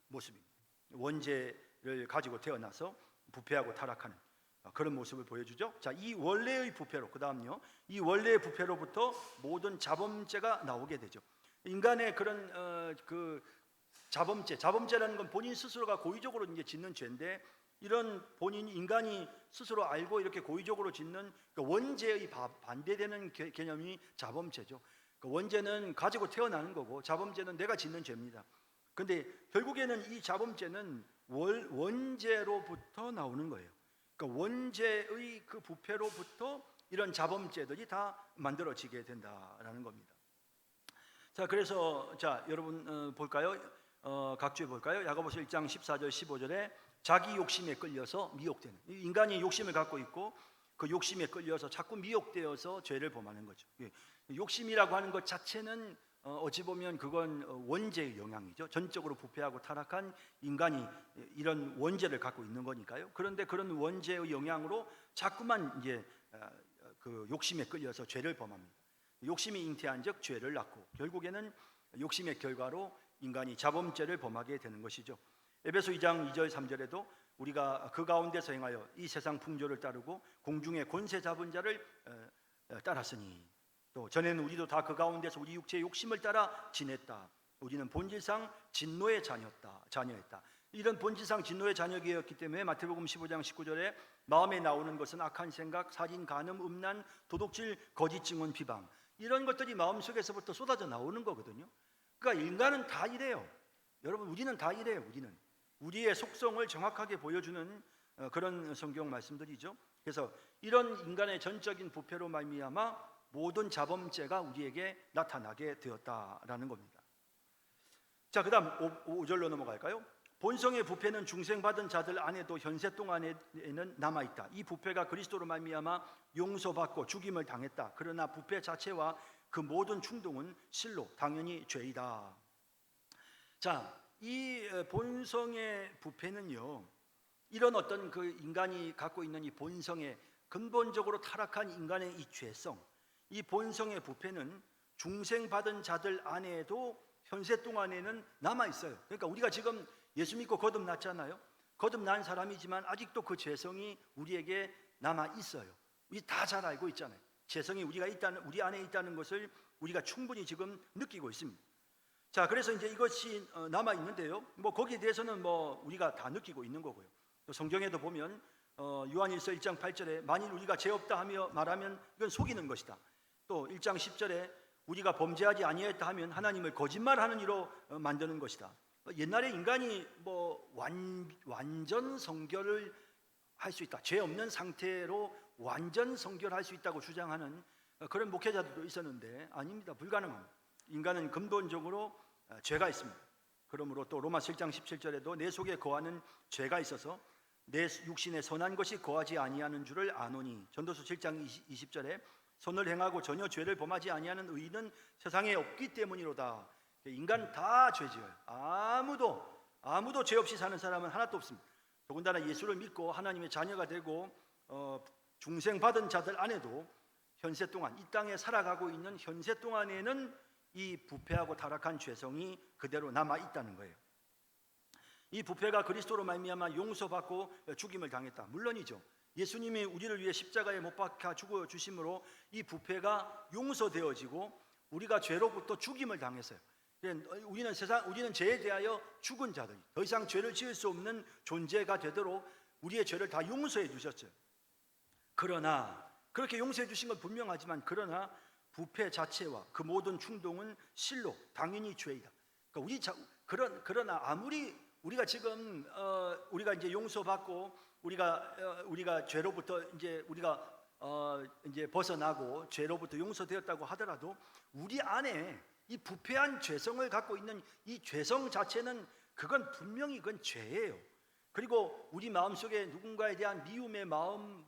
[SPEAKER 1] 모습입니다. 원죄를 가지고 태어나서 부패하고 타락하는 그런 모습을 보여주죠. 자, 이 원래의 부패로, 그 다음요, 이 원래의 부패로부터 모든 자범죄가 나오게 되죠. 인간의 그런 그 자범죄라는 건 본인 스스로가 고의적으로 이제 짓는 죄인데, 이런 본인 인간이 스스로 알고 이렇게 고의적으로 짓는 그 원죄의 반대되는 개념이 자범죄죠. 그 원죄는 가지고 태어나는 거고 자범죄는 내가 짓는 죄입니다. 근데 결국에는 이 자범죄는 원죄로부터 나오는 거예요. 그러니까 원죄의 그 부패로부터 이런 자범죄들이 다 만들어지게 된다라는 겁니다. 자, 그래서 여러분 볼까요? 각주에 볼까요? 야고보서 1장 14절 15절에 자기 욕심에 끌려서 미혹되는, 인간이 욕심을 갖고 있고 그 욕심에 끌려서 자꾸 미혹되어서 죄를 범하는 거죠. 욕심이라고 하는 것 자체는 어찌 보면 그건 원죄의 영향이죠. 전적으로 부패하고 타락한 인간이 이런 원죄를 갖고 있는 거니까요. 그런데 그런 원죄의 영향으로 자꾸만 이제 그 욕심에 끌려서 죄를 범합니다. 욕심이 잉태한즉 죄를 낳고 결국에는 욕심의 결과로 인간이 자범죄를 범하게 되는 것이죠. 에베소 2장 2절 3절에도 우리가 그 가운데서 행하여 이 세상 풍조를 따르고 공중의 권세 잡은 자를 따랐으니, 또 전에는 우리도 다 그 가운데서 우리 육체의 욕심을 따라 지냈다. 우리는 본질상 진노의 자녀였다. 이런 본질상 진노의 자녀였기 때문에 마태복음 15장 19절에 마음에 나오는 것은 악한 생각, 살인, 간음, 음란, 도둑질, 거짓 증언, 비방, 이런 것들이 마음속에서부터 쏟아져 나오는 거거든요. 그러니까 인간은 다 이래요. 여러분, 우리는 다 이래요. 우리의 속성을 정확하게 보여주는 그런 성경 말씀들이죠. 그래서 이런 인간의 전적인 부패로 말미암아 모든 자범죄가 우리에게 나타나게 되었다라는 겁니다. 자, 그 다음 5절로 넘어갈까요? 본성의 부패는 중생받은 자들 안에도 현세 동안에는 남아있다. 이 부패가 그리스도로 말미암아 용서받고 죽임을 당했다. 그러나 부패 자체와 그 모든 충동은 실로 당연히 죄이다. 자, 이 본성의 부패는요, 이런 어떤 그 인간이 갖고 있는 이 본성의 근본적으로 타락한 인간의 이 죄성, 이 본성의 부패는 중생받은 자들 안에도 현세 동안에는 남아 있어요. 그러니까 우리가 지금 예수 믿고 거듭났잖아요. 거듭난 사람이지만 아직도 그 죄성이 우리에게 남아 있어요. 우리 다 잘 알고 있잖아요. 죄성이 우리 안에 있다는 것을 우리가 충분히 지금 느끼고 있습니다. 자, 그래서 이제 이것이 남아 있는데요. 뭐 거기에 대해서는 뭐 우리가 다 느끼고 있는 거고요. 또 성경에도 보면 요한일서 1장 8절에 만일 우리가 죄 없다 하며 말하면 이건 속이는 것이다. 또 1장 10절에 우리가 범죄하지 아니했다 하면 하나님을 거짓말하는 이로 만드는 것이다. 옛날에 인간이 뭐 완전 성결을 할 수 있다, 죄 없는 상태로 완전 성결할 수 있다고 주장하는 그런 목회자들도 있었는데 아닙니다. 불가능합니다. 인간은 근본적으로 죄가 있습니다. 그러므로 또 로마서 1장 17절에도 내 속에 거하는 죄가 있어서 내 육신에 선한 것이 거하지 아니하는 줄을 아노니, 전도서 7장 20절에 선을 행하고 전혀 죄를 범하지 아니하는 의인은 세상에 없기 때문이로다. 인간 다 죄지어요. 아무도 죄 없이 사는 사람은 하나도 없습니다. 더군다나 예수를 믿고 하나님의 자녀가 되고 중생받은 자들 안에도 현세 동안 이 땅에 살아가고 있는 현세 동안에는 이 부패하고 타락한 죄성이 그대로 남아 있다는 거예요. 이 부패가 그리스도로 말미암아 용서받고 죽임을 당했다. 물론이죠. 예수님이 우리를 위해 십자가에 못 박혀 죽어 주심으로 이 부패가 용서되어지고 우리가 죄로부터 죽임을 당했어요. 우리는 죄에 대하여 죽은 자들, 더 이상 죄를 지을 수 없는 존재가 되도록 우리의 죄를 다 용서해 주셨어요. 그러나 그렇게 용서해 주신 건 분명하지만 그러나 부패 자체와 그 모든 충동은 실로 당연히 죄이다. 그러나 아무리 우리가 지금 우리가 이제 용서받고 우리가 죄로부터 이제 벗어나고 죄로부터 용서되었다고 하더라도 우리 안에 이 부패한 죄성을 갖고 있는 이 죄성 자체는 그건 분명히 그건 죄예요. 그리고 우리 마음속에 누군가에 대한 미움의 마음,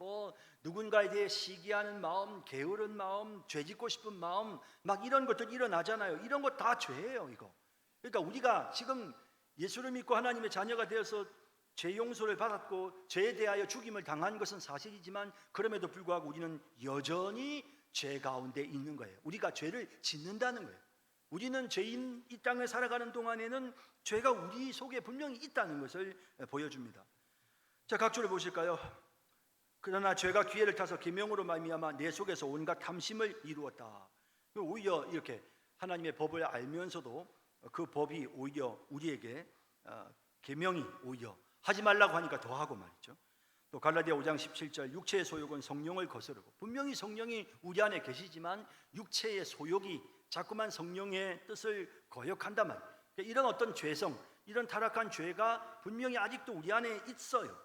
[SPEAKER 1] 누군가에 대해 시기하는 마음, 게으른 마음, 죄짓고 싶은 마음, 막 이런 것들 일어나잖아요. 이런 거 다 죄예요, 이거. 그러니까 우리가 지금 예수를 믿고 하나님의 자녀가 되어서 죄 용서를 받았고 죄에 대하여 죽임을 당한 것은 사실이지만 그럼에도 불구하고 우리는 여전히 죄 가운데 있는 거예요. 우리가 죄를 짓는다는 거예요. 우리는 죄인 이 땅을 살아가는 동안에는 죄가 우리 속에 분명히 있다는 것을 보여줍니다. 자, 각주를 보실까요? 그러나 죄가 기회를 타서 계명으로 말미암아 내 속에서 온갖 탐심을 이루었다. 오히려 이렇게 하나님의 법을 알면서도 그 법이 오히려 우리에게 계명이 오히려 하지 말라고 하니까 더 하고 말이죠. 또 갈라디아 5장 17절 육체의 소욕은 성령을 거스르고, 분명히 성령이 우리 안에 계시지만 육체의 소욕이 자꾸만 성령의 뜻을 거역한단 말이에요. 그러니까 이런 어떤 죄성, 이런 타락한 죄가 분명히 아직도 우리 안에 있어요.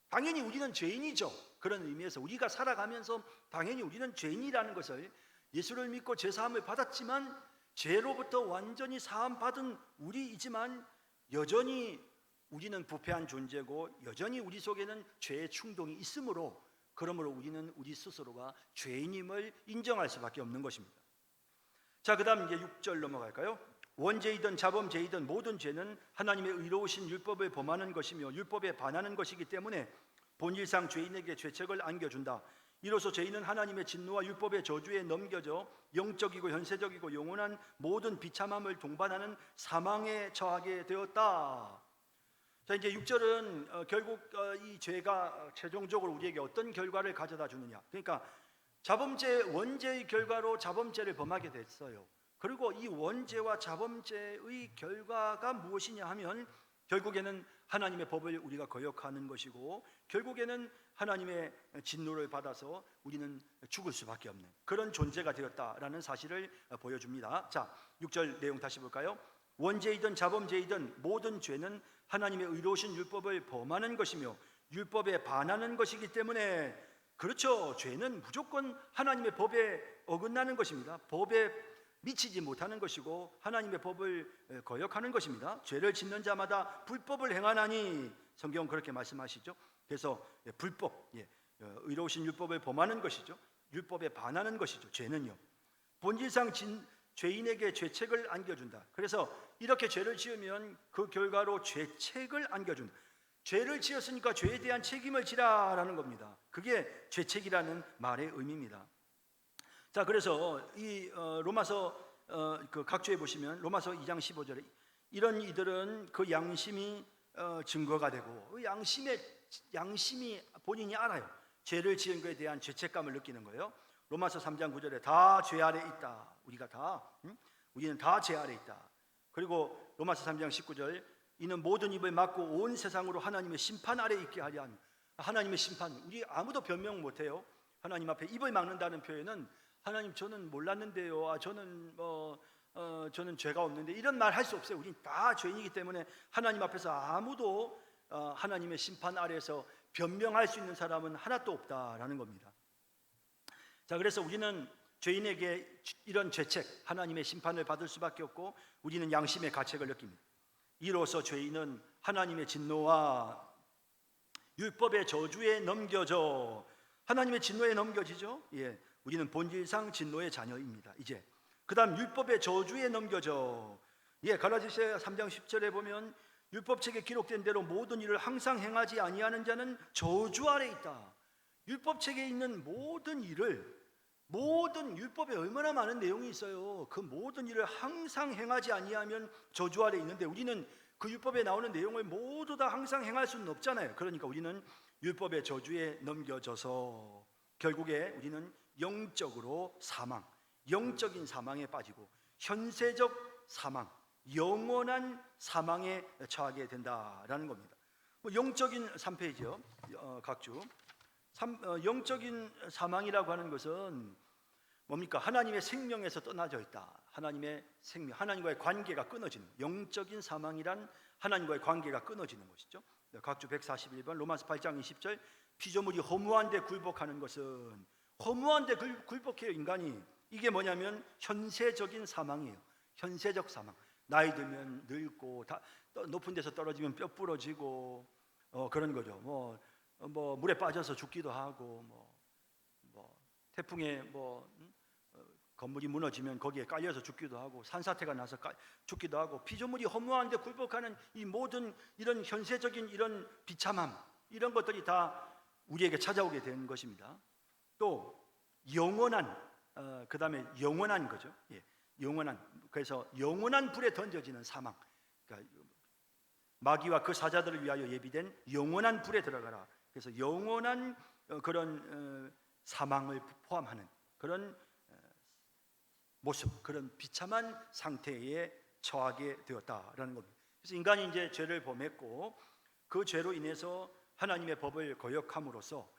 [SPEAKER 1] 당연히 우리는 죄인이죠. 그런 의미에서 우리가 살아가면서 당연히 우리는 죄인이라는 것을, 예수를 믿고 죄사함을 받았지만 죄로부터 완전히 사함 받은 우리이지만 여전히 우리는 부패한 존재고 여전히 우리 속에는 죄의 충동이 있으므로, 그러므로 우리는 우리 스스로가 죄인임을 인정할 수밖에 없는 것입니다. 자, 그 다음 이제 6절 넘어갈까요? 원죄이든 자범죄이든 모든 죄는 하나님의 의로우신 율법을 범하는 것이며 율법에 반하는 것이기 때문에 본질상 죄인에게 죄책을 안겨준다. 이로써 죄인은 하나님의 진노와 율법의 저주에 넘겨져 영적이고 현세적이고 영원한 모든 비참함을 동반하는 사망에 처하게 되었다. 자, 이제 6절은 결국 이 죄가 최종적으로 우리에게 어떤 결과를 가져다 주느냐. 그러니까 자범죄, 원죄의 결과로 자범죄를 범하게 됐어요. 그리고 이 원죄와 자범죄의 결과가 무엇이냐 하면 결국에는 하나님의 법을 우리가 거역하는 것이고, 결국에는 하나님의 진노를 받아서 우리는 죽을 수밖에 없는 그런 존재가 되었다라는 사실을 보여줍니다. 자, 6절 내용 다시 볼까요? 원죄이든 자범죄이든 모든 죄는 하나님의 의로우신 율법을 범하는 것이며 율법에 반하는 것이기 때문에, 그렇죠, 죄는 무조건 하나님의 법에 어긋나는 것입니다. 법에 미치지 못하는 것이고 하나님의 법을 거역하는 것입니다. 죄를 짓는 자마다 불법을 행하나니, 성경은 그렇게 말씀하시죠. 그래서 불법, 의로우신 율법을 범하는 것이죠. 율법에 반하는 것이죠. 죄는요, 본질상 죄인에게 죄책을 안겨준다. 그래서 이렇게 죄를 지으면 그 결과로 죄책을 안겨준다. 죄를 지었으니까 죄에 대한 책임을 지라라는 겁니다. 그게 죄책이라는 말의 의미입니다. 자, 그래서 이 로마서 그 각주에 보시면 로마서 2장 15절에 이런 이들은 그 양심이 증거가 되고, 그 양심이 본인이 알아요. 죄를 지은 것에 대한 죄책감을 느끼는 거예요. 로마서 3장 9절에 다 죄 아래 있다. 우리는 다 죄 아래 있다. 그리고 로마서 3장 19절 이는 모든 입을 막고 온 세상으로 하나님의 심판 아래 있게 하려 합니다. 하나님의 심판, 우리 아무도 변명 못해요. 하나님 앞에 입을 막는다는 표현은 하나님 저는 몰랐는데요, 저는 죄가 없는데, 이런 말 할 수 없어요. 우린 다 죄인이기 때문에 하나님 앞에서 아무도 하나님의 심판 아래에서 변명할 수 있는 사람은 하나도 없다라는 겁니다. 자, 그래서 우리는 죄인에게 이런 죄책, 하나님의 심판을 받을 수밖에 없고 우리는 양심의 가책을 느낍니다. 이로써 죄인은 하나님의 진노와 율법의 저주에 넘겨져, 하나님의 진노에 넘겨지죠. 우리는 본질상 진노의 자녀입니다. 이제 그 다음 율법의 저주에 넘겨져. 갈라디아서 3장 10절에 보면 율법책에 기록된 대로 모든 일을 항상 행하지 아니하는 자는 저주 아래 있다. 율법책에 있는 모든 일을, 모든 율법에 얼마나 많은 내용이 있어요. 그 모든 일을 항상 행하지 아니하면 저주 아래 있는데, 우리는 그 율법에 나오는 내용을 모두 다 항상 행할 수는 없잖아요. 그러니까 우리는 율법의 저주에 넘겨져서 결국에 우리는 영적으로 사망, 영적인 사망에 빠지고 현세적 사망, 영원한 사망에 처하게 된다라는 겁니다. 영적인 3페이지요. 각주 영적인 사망이라고 하는 것은 뭡니까? 하나님의 생명에서 떠나져 있다. 하나님의 생명, 하나님과의 관계가 끊어지는, 영적인 사망이란 하나님과의 관계가 끊어지는 것이죠. 각주 141번 로마서 8장 20절 피조물이 허무한 데 굴복하는 것은, 허무한 데 굴복해요 인간이. 이게 뭐냐면 현세적인 사망이에요. 현세적 사망. 나이 들면 늙고, 높은 데서 떨어지면 뼈 부러지고 그런 거죠. 뭐 물에 빠져서 죽기도 하고, 뭐 태풍에 건물이 무너지면 거기에 깔려서 죽기도 하고, 산사태가 나서 죽기도 하고, 피조물이 허무한데 굴복하는 이 모든 이런 현세적인 이런 비참함, 이런 것들이 다 우리에게 찾아오게 되는 것입니다. 또 영원한, 그 다음에 영원한 거죠. 영원한, 그래서 영원한 불에 던져지는 사망. 그러니까 마귀와 그 사자들을 위하여 예비된 영원한 불에 들어가라. 그래서 영원한 그런 사망을 포함하는 그런 모습, 그런 비참한 상태에 처하게 되었다라는 겁니다. 그래서 인간이 이제 죄를 범했고, 그 죄로 인해서 하나님의 법을 거역함으로써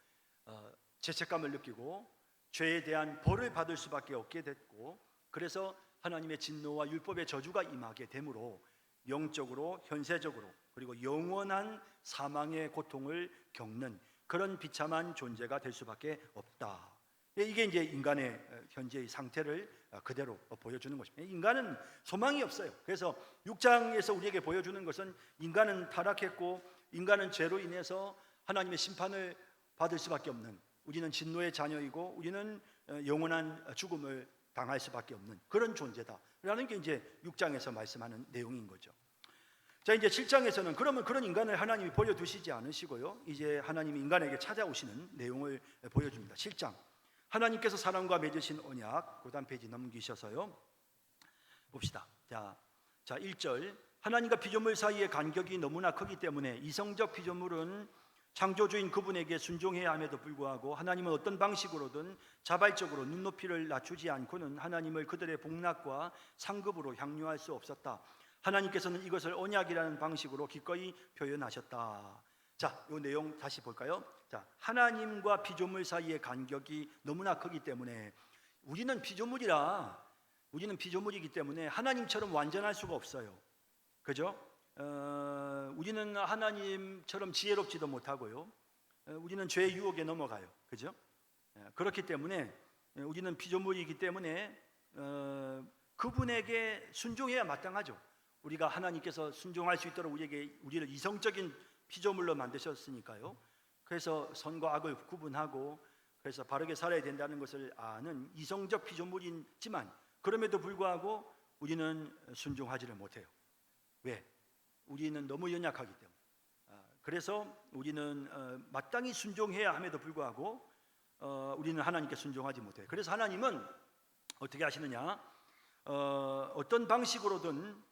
[SPEAKER 1] 죄책감을 느끼고 죄에 대한 벌을 받을 수밖에 없게 됐고, 그래서 하나님의 진노와 율법의 저주가 임하게 되므로 영적으로, 현세적으로, 그리고 영원한 사망의 고통을 겪는 그런 비참한 존재가 될 수밖에 없다. 이게 이제 인간의 현재의 상태를 그대로 보여주는 것입니다. 인간은 소망이 없어요. 그래서 6장에서 우리에게 보여주는 것은 인간은 타락했고 인간은 죄로 인해서 하나님의 심판을 받을 수밖에 없는, 우리는 진노의 자녀이고 우리는 영원한 죽음을 당할 수밖에 없는 그런 존재다라는 게 이제 6장에서 말씀하는 내용인 거죠. 자, 이제 7장에서는 그러면 그런 인간을 하나님이 버려두시지 않으시고요, 이제 하나님이 인간에게 찾아오시는 내용을 보여줍니다. 7장, 하나님께서 사람과 맺으신 언약, 그 다음 페이지 넘기셔서요 봅시다. 자 1절, 하나님과 피조물 사이의 간격이 너무나 크기 때문에 이성적 피조물은 창조주인 그분에게 순종해야 함에도 불구하고 하나님은 어떤 방식으로든 자발적으로 눈높이를 낮추지 않고는 하나님을 그들의 복락과 상급으로 향유할 수 없었다. 하나님께서는 이것을 언약이라는 방식으로 기꺼이 표현하셨다. 자, 이 내용 다시 볼까요? 자, 하나님과 피조물 사이의 간격이 너무나 크기 때문에 우리는 피조물이기 때문에 하나님처럼 완전할 수가 없어요. 그죠? 우리는 하나님처럼 지혜롭지도 못하고요, 우리는 죄의 유혹에 넘어가요. 그죠? 그렇기 때문에 우리는 피조물이기 때문에 그분에게 순종해야 마땅하죠. 우리가 하나님께서 순종할 수 있도록 우리를 이성적인 피조물로 만드셨으니까요. 그래서 선과 악을 구분하고 그래서 바르게 살아야 된다는 것을 아는 이성적 피조물이지만 그럼에도 불구하고 우리는 순종하지를 못해요. 왜? 우리는 너무 연약하기 때문에. 그래서 우리는 마땅히 순종해야 함에도 불구하고 우리는 하나님께 순종하지 못해요. 그래서 하나님은 어떻게 하시느냐? 어떤 방식으로든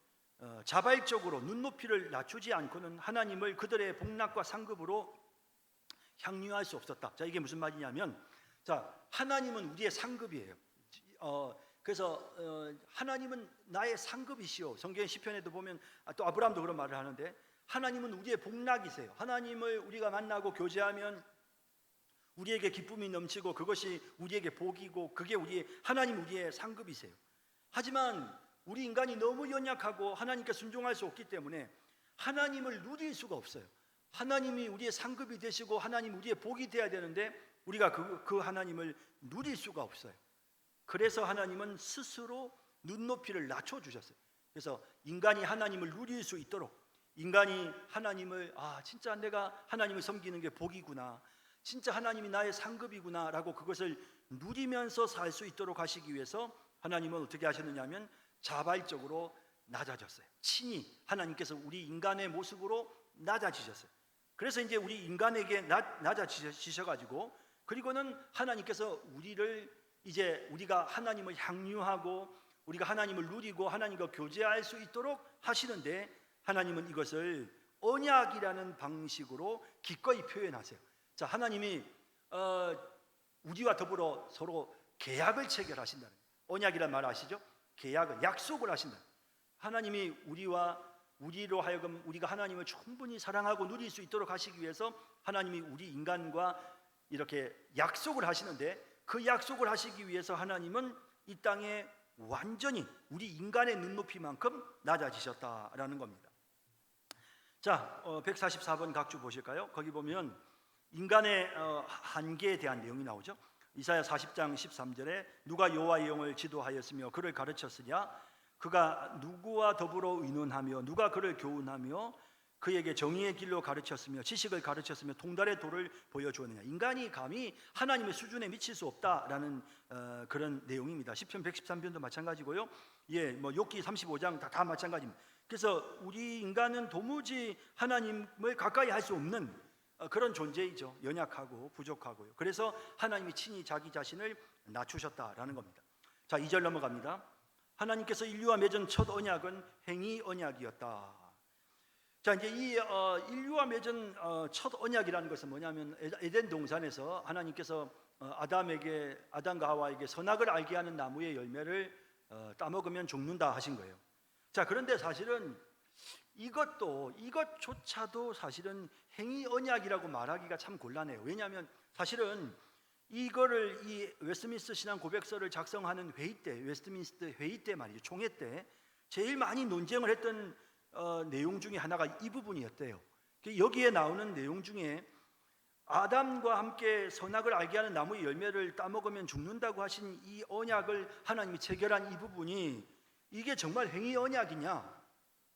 [SPEAKER 1] 자발적으로 눈높이를 낮추지 않고는 하나님을 그들의 복락과 상급으로 향유할 수 없었다. 자, 이게 무슨 말이냐면, 자, 하나님은 우리의 상급이에요. 그래서 하나님은 나의 상급이시오. 성경 시편에도 보면 또 아브라함도 그런 말을 하는데, 하나님은 우리의 복락이세요. 하나님을 우리가 만나고 교제하면 우리에게 기쁨이 넘치고 그것이 우리에게 복이고 그게 하나님 우리의 상급이세요. 하지만 우리 인간이 너무 연약하고 하나님께 순종할 수 없기 때문에 하나님을 누릴 수가 없어요. 하나님이 우리의 상급이 되시고 하나님 우리의 복이 돼야 되는데 우리가 그 하나님을 누릴 수가 없어요. 그래서 하나님은 스스로 눈높이를 낮춰주셨어요. 그래서 인간이 하나님을 누릴 수 있도록, 인간이 하나님을 진짜 내가 하나님을 섬기는 게 복이구나, 진짜 하나님이 나의 상급이구나 라고 그것을 누리면서 살 수 있도록 하시기 위해서 하나님은 어떻게 하셨느냐 하면 자발적으로 낮아졌어요. 친히 하나님께서 우리 인간의 모습으로 낮아지셨어요. 그래서 이제 우리 인간에게 낮아지셔가지고, 그리고는 하나님께서 우리가 하나님을 향유하고 우리가 하나님을 누리고 하나님과 교제할 수 있도록 하시는데, 하나님은 이것을 언약이라는 방식으로 기꺼이 표현하세요. 자, 하나님이 우리와 더불어 서로 계약을 체결하신다는 거예요. 언약이란 말 아시죠? 계약을, 약속을 하신다. 하나님이 우리로 하여금 우리가 하나님을 충분히 사랑하고 누릴 수 있도록 하시기 위해서 하나님이 우리 인간과 이렇게 약속을 하시는데, 그 약속을 하시기 위해서 하나님은 이 땅에 완전히 우리 인간의 눈높이만큼 낮아지셨다라는 겁니다. 자, 144번 각주 보실까요? 거기 보면 인간의 한계에 대한 내용이 나오죠. 이사야 40장 13절에 누가 여호와의 영을 지도하였으며 그를 가르쳤으냐? 그가 누구와 더불어 의논하며 누가 그를 교훈하며 그에게 정의의 길로 가르쳤으며 지식을 가르쳤으며 통달의 도를 보여주었느냐? 인간이 감히 하나님의 수준에 미칠 수 없다라는 그런 내용입니다. 시편 113편도 마찬가지고요. 욥기 35장 다 마찬가지입니다. 그래서 우리 인간은 도무지 하나님을 가까이 할 수 없는 그런 존재이죠. 연약하고 부족하고요. 그래서 하나님이 친히 자기 자신을 낮추셨다라는 겁니다. 자, 2절 넘어갑니다. 하나님께서 인류와 맺은 첫 언약은 행위 언약이었다. 자, 이제 이 인류와 맺은 첫 언약이라는 것은 뭐냐면, 에덴 동산에서 하나님께서 아담과 하와에게 선악을 알게 하는 나무의 열매를 따먹으면 죽는다 하신 거예요. 자, 그런데 사실은 이것조차도 사실은 행위 언약이라고 말하기가 참 곤란해요. 왜냐하면 사실은 이거를 이 웨스트민스터 신앙 고백서를 작성하는 회의 때, 웨스트민스터 회의 때 말이죠, 총회 때 제일 많이 논쟁을 했던 내용 중에 하나가 이 부분이었대요. 여기에 나오는 내용 중에 아담과 함께 선악을 알게 하는 나무의 열매를 따먹으면 죽는다고 하신 이 언약을 하나님이 체결한 이 부분이 이게 정말 행위 언약이냐?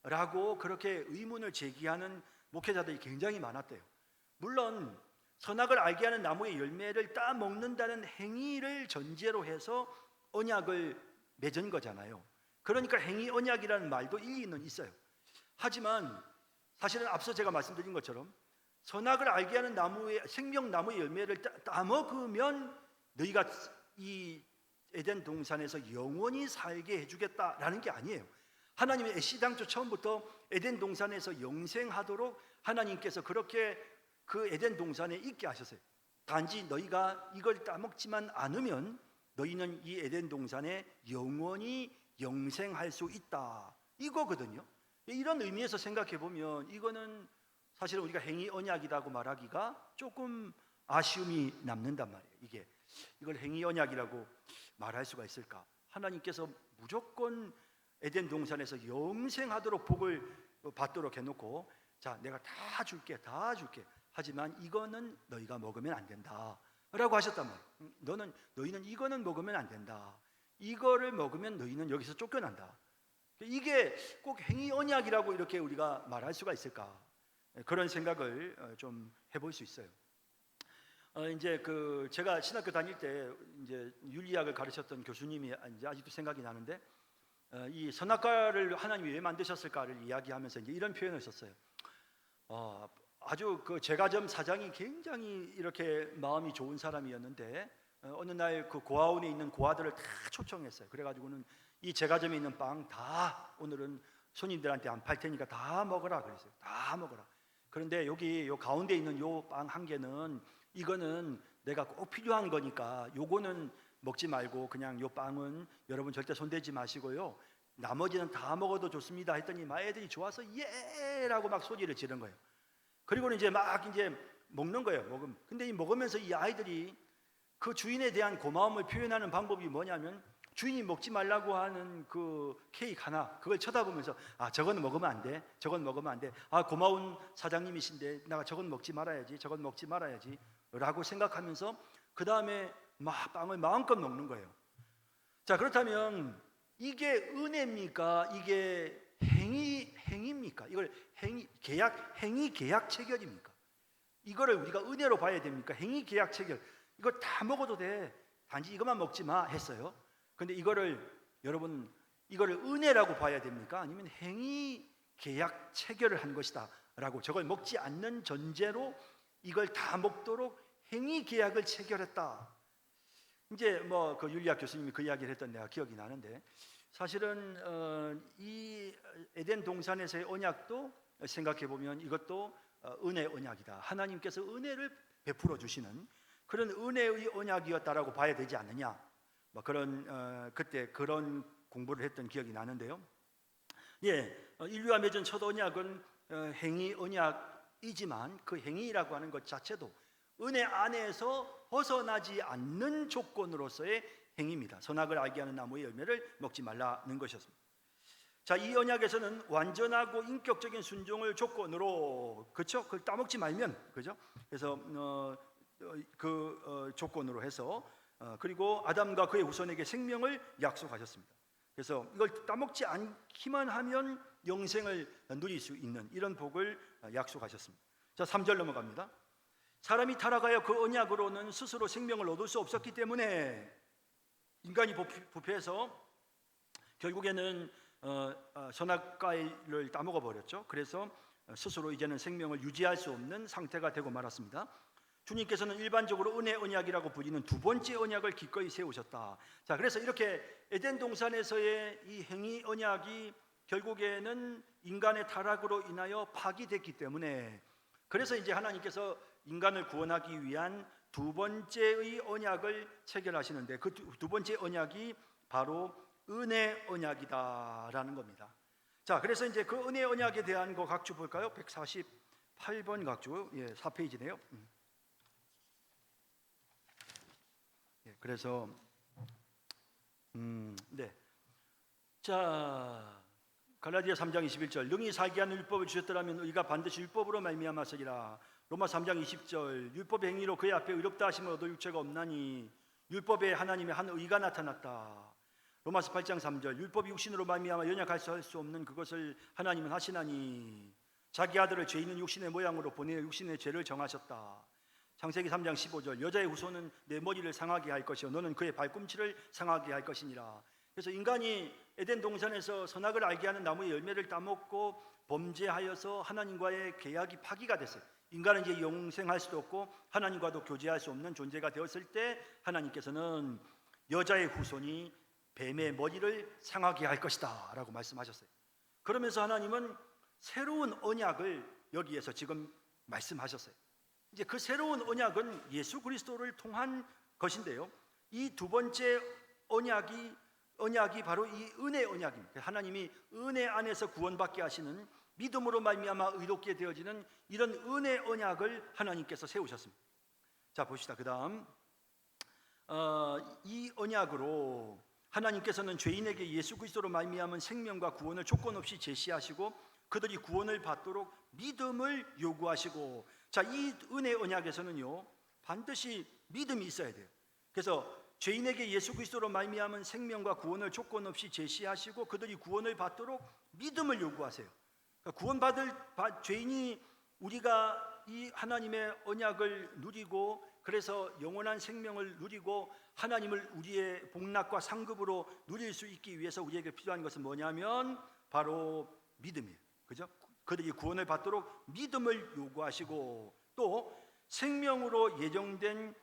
[SPEAKER 1] 라고 그렇게 의문을 제기하는 목회자들이 굉장히 많았대요. 물론 선악을 알게 하는 나무의 열매를 따먹는다는 행위를 전제로 해서 언약을 맺은 거잖아요. 그러니까 행위 언약이라는 말도 일리는 있어요. 하지만 사실은 앞서 제가 말씀드린 것처럼 선악을 알게 하는 나무의 생명나무의 열매를 따먹으면 너희가 이 에덴 동산에서 영원히 살게 해주겠다라는 게 아니에요. 하나님의 애시당초 처음부터 에덴 동산에서 영생하도록 하나님께서 그렇게 그 에덴 동산에 있게 하셨어요. 단지 너희가 이걸 따먹지만 않으면 너희는 이 에덴 동산에 영원히 영생할 수 있다, 이거거든요. 이런 의미에서 생각해 보면 이거는 사실은 우리가 행위 언약이라고 말하기가 조금 아쉬움이 남는단 말이에요. 이걸 행위 언약이라고 말할 수가 있을까? 하나님께서 무조건 에덴 동산에서 영생하도록 복을 받도록 해놓고, 자, 내가 다 줄게. 하지만 이거는 너희가 먹으면 안 된다 라고 하셨단 말이에요. 너희는 이거는 먹으면 안 된다. 이거를 먹으면 너희는 여기서 쫓겨난다. 이게 꼭 행위 언약이라고 이렇게 우리가 말할 수가 있을까? 그런 생각을 좀 해볼 수 있어요. 이제 제가 신학교 다닐 때 이제 윤리학을 가르쳤던 교수님이 이제 아직도 생각이 나는데, 이 선악과를 하나님이 왜 만드셨을까를 이야기하면서 이제 이런 표현을 썼어요. 아주 그 제과점 사장이 굉장히 이렇게 마음이 좋은 사람이었는데 어느 날 그 고아원에 있는 고아들을 다 초청했어요. 그래가지고는 이 제과점에 있는 빵 다 오늘은 손님들한테 안 팔 테니까 다 먹어라 그랬어요. 다 먹어라. 그런데 여기 요 가운데 있는 요 빵 한 개는 이거는 내가 꼭 필요한 거니까 요거는 먹지 말고 그냥 요 빵은 여러분 절대 손대지 마시고요, 나머지는 다 먹어도 좋습니다 했더니 막 애들이 좋아서 예라고 막 소리를 지른 거예요. 그리고는 이제 막 이제 먹는 거예요. 근데 이 먹으면서 이 아이들이 그 주인에 대한 고마움을 표현하는 방법이 뭐냐면, 주인이 먹지 말라고 하는 그 케이크 하나, 그걸 쳐다보면서 저건 먹으면 안 돼, 저건 먹으면 안 돼, 고마운 사장님이신데 내가 저건 먹지 말아야지, 저건 먹지 말아야지 라고 생각하면서 그 다음에 막 빵을 마음껏 먹는 거예요. 자, 그렇다면 이게 은혜입니까? 이게 행위입니까? 이걸 행위 계약 체결입니까? 이거를 우리가 은혜로 봐야 됩니까? 행위 계약 체결, 이거 다 먹어도 돼, 단지 이것만 먹지 마 했어요. 근데 여러분 이거를 은혜라고 봐야 됩니까? 아니면 행위 계약 체결을 한 것이다 라고, 저걸 먹지 않는 전제로 이걸 다 먹도록 행위 계약을 체결했다. 이제 그 윤리학 교수님이 그 이야기를 했던 내가 기억이 나는데, 사실은 이 에덴 동산에서의 언약도 생각해 보면 이것도 은혜 언약이다. 하나님께서 은혜를 베풀어 주시는 그런 은혜의 언약이었다라고 봐야 되지 않느냐. 그때 그런 공부를 했던 기억이 나는데요. 인류와 맺은 첫 언약은 행위 언약이지만 그 행위라고 하는 것 자체도 은혜 안에서 벗어나지 않는 조건으로서의 행위입니다. 선악을 알게 하는 나무의 열매를 먹지 말라는 것이었습니다. 자, 이 언약에서는 완전하고 인격적인 순종을 조건으로, 그렇죠? 그걸 따먹지 말면, 그죠? 그래서 조건으로 해서 그리고 아담과 그의 후손에게 생명을 약속하셨습니다. 그래서 이걸 따먹지 않기만 하면 영생을 누릴 수 있는 이런 복을 약속하셨습니다. 자, 3절 넘어갑니다. 사람이 타락하여 그 언약으로는 스스로 생명을 얻을 수 없었기 때문에 인간이 부패해서 결국에는 선악과를 따먹어 버렸죠. 그래서 스스로 이제는 생명을 유지할 수 없는 상태가 되고 말았습니다. 주님께서는 일반적으로 은혜 언약이라고 불리는 두 번째 언약을 기꺼이 세우셨다. 자, 그래서 이렇게 에덴 동산에서의 이 행위 언약이 결국에는 인간의 타락으로 인하여 파기됐기 때문에, 그래서 이제 하나님께서 인간을 구원하기 위한 두 번째의 언약을 체결하시는데, 그 두 번째 언약이 바로 은혜 언약이다라는 겁니다. 자, 그래서 이제 그 은혜 언약에 대한 거 각주 볼까요? 148번 각주, 4페이지네요. 그래서 네. 자, 갈라디아 3장 21절, 능히 살게 하는 율법을 주셨더라면 의가 반드시 율법으로 말미암았으리라. 로마 3장 20절, 율법의 행위로 그의 앞에 의롭다 하심을 얻을 육체가 없나니 율법에 하나님의 한 의가 나타났다. 로마서 8장 3절, 율법이 육신으로 말미암아 연약할 수 없는 그것을 하나님은 하시나니 자기 아들을 죄 있는 육신의 모양으로 보내어 육신의 죄를 정하셨다. 창세기 3장 15절, 여자의 후손은 내 머리를 상하게 할 것이요 너는 그의 발꿈치를 상하게 할 것이니라. 그래서 인간이 에덴 동산에서 선악을 알게 하는 나무의 열매를 따먹고 범죄하여서 하나님과의 계약이 파기가 됐어요. 인간은 이제 영생할 수도 없고 하나님과도 교제할 수 없는 존재가 되었을 때 하나님께서는 여자의 후손이 뱀의 머리를 상하게 할 것이다 라고 말씀하셨어요. 그러면서 하나님은 새로운 언약을 여기에서 지금 말씀하셨어요. 이제 그 새로운 언약은 예수 그리스도를 통한 것인데요, 이 두 번째 언약이 바로 이 은혜 언약입니다. 하나님이 은혜 안에서 구원받게 하시는, 믿음으로 말미암아 의롭게 되어지는 이런 은혜 언약을 하나님께서 세우셨습니다. 자, 봅시다. 그 다음 이 언약으로 하나님께서는 죄인에게 예수 그리스도로 말미암은 생명과 구원을 조건 없이 제시하시고 그들이 구원을 받도록 믿음을 요구하시고, 자, 이 은혜 언약에서는요 반드시 믿음이 있어야 돼요. 그래서 죄인에게 예수 그리스도로 말미암은 생명과 구원을 조건 없이 제시하시고 그들이 구원을 받도록 믿음을 요구하세요. 그러니까 구원받을 죄인이 우리가 이 하나님의 언약을 누리고 그래서 영원한 생명을 누리고 하나님을 우리의 복락과 상급으로 누릴 수 있기 위해서 우리에게 필요한 것은 뭐냐면 바로 믿음이에요. 그죠? 그들이 구원을 받도록 믿음을 요구하시고 또 생명으로 예정된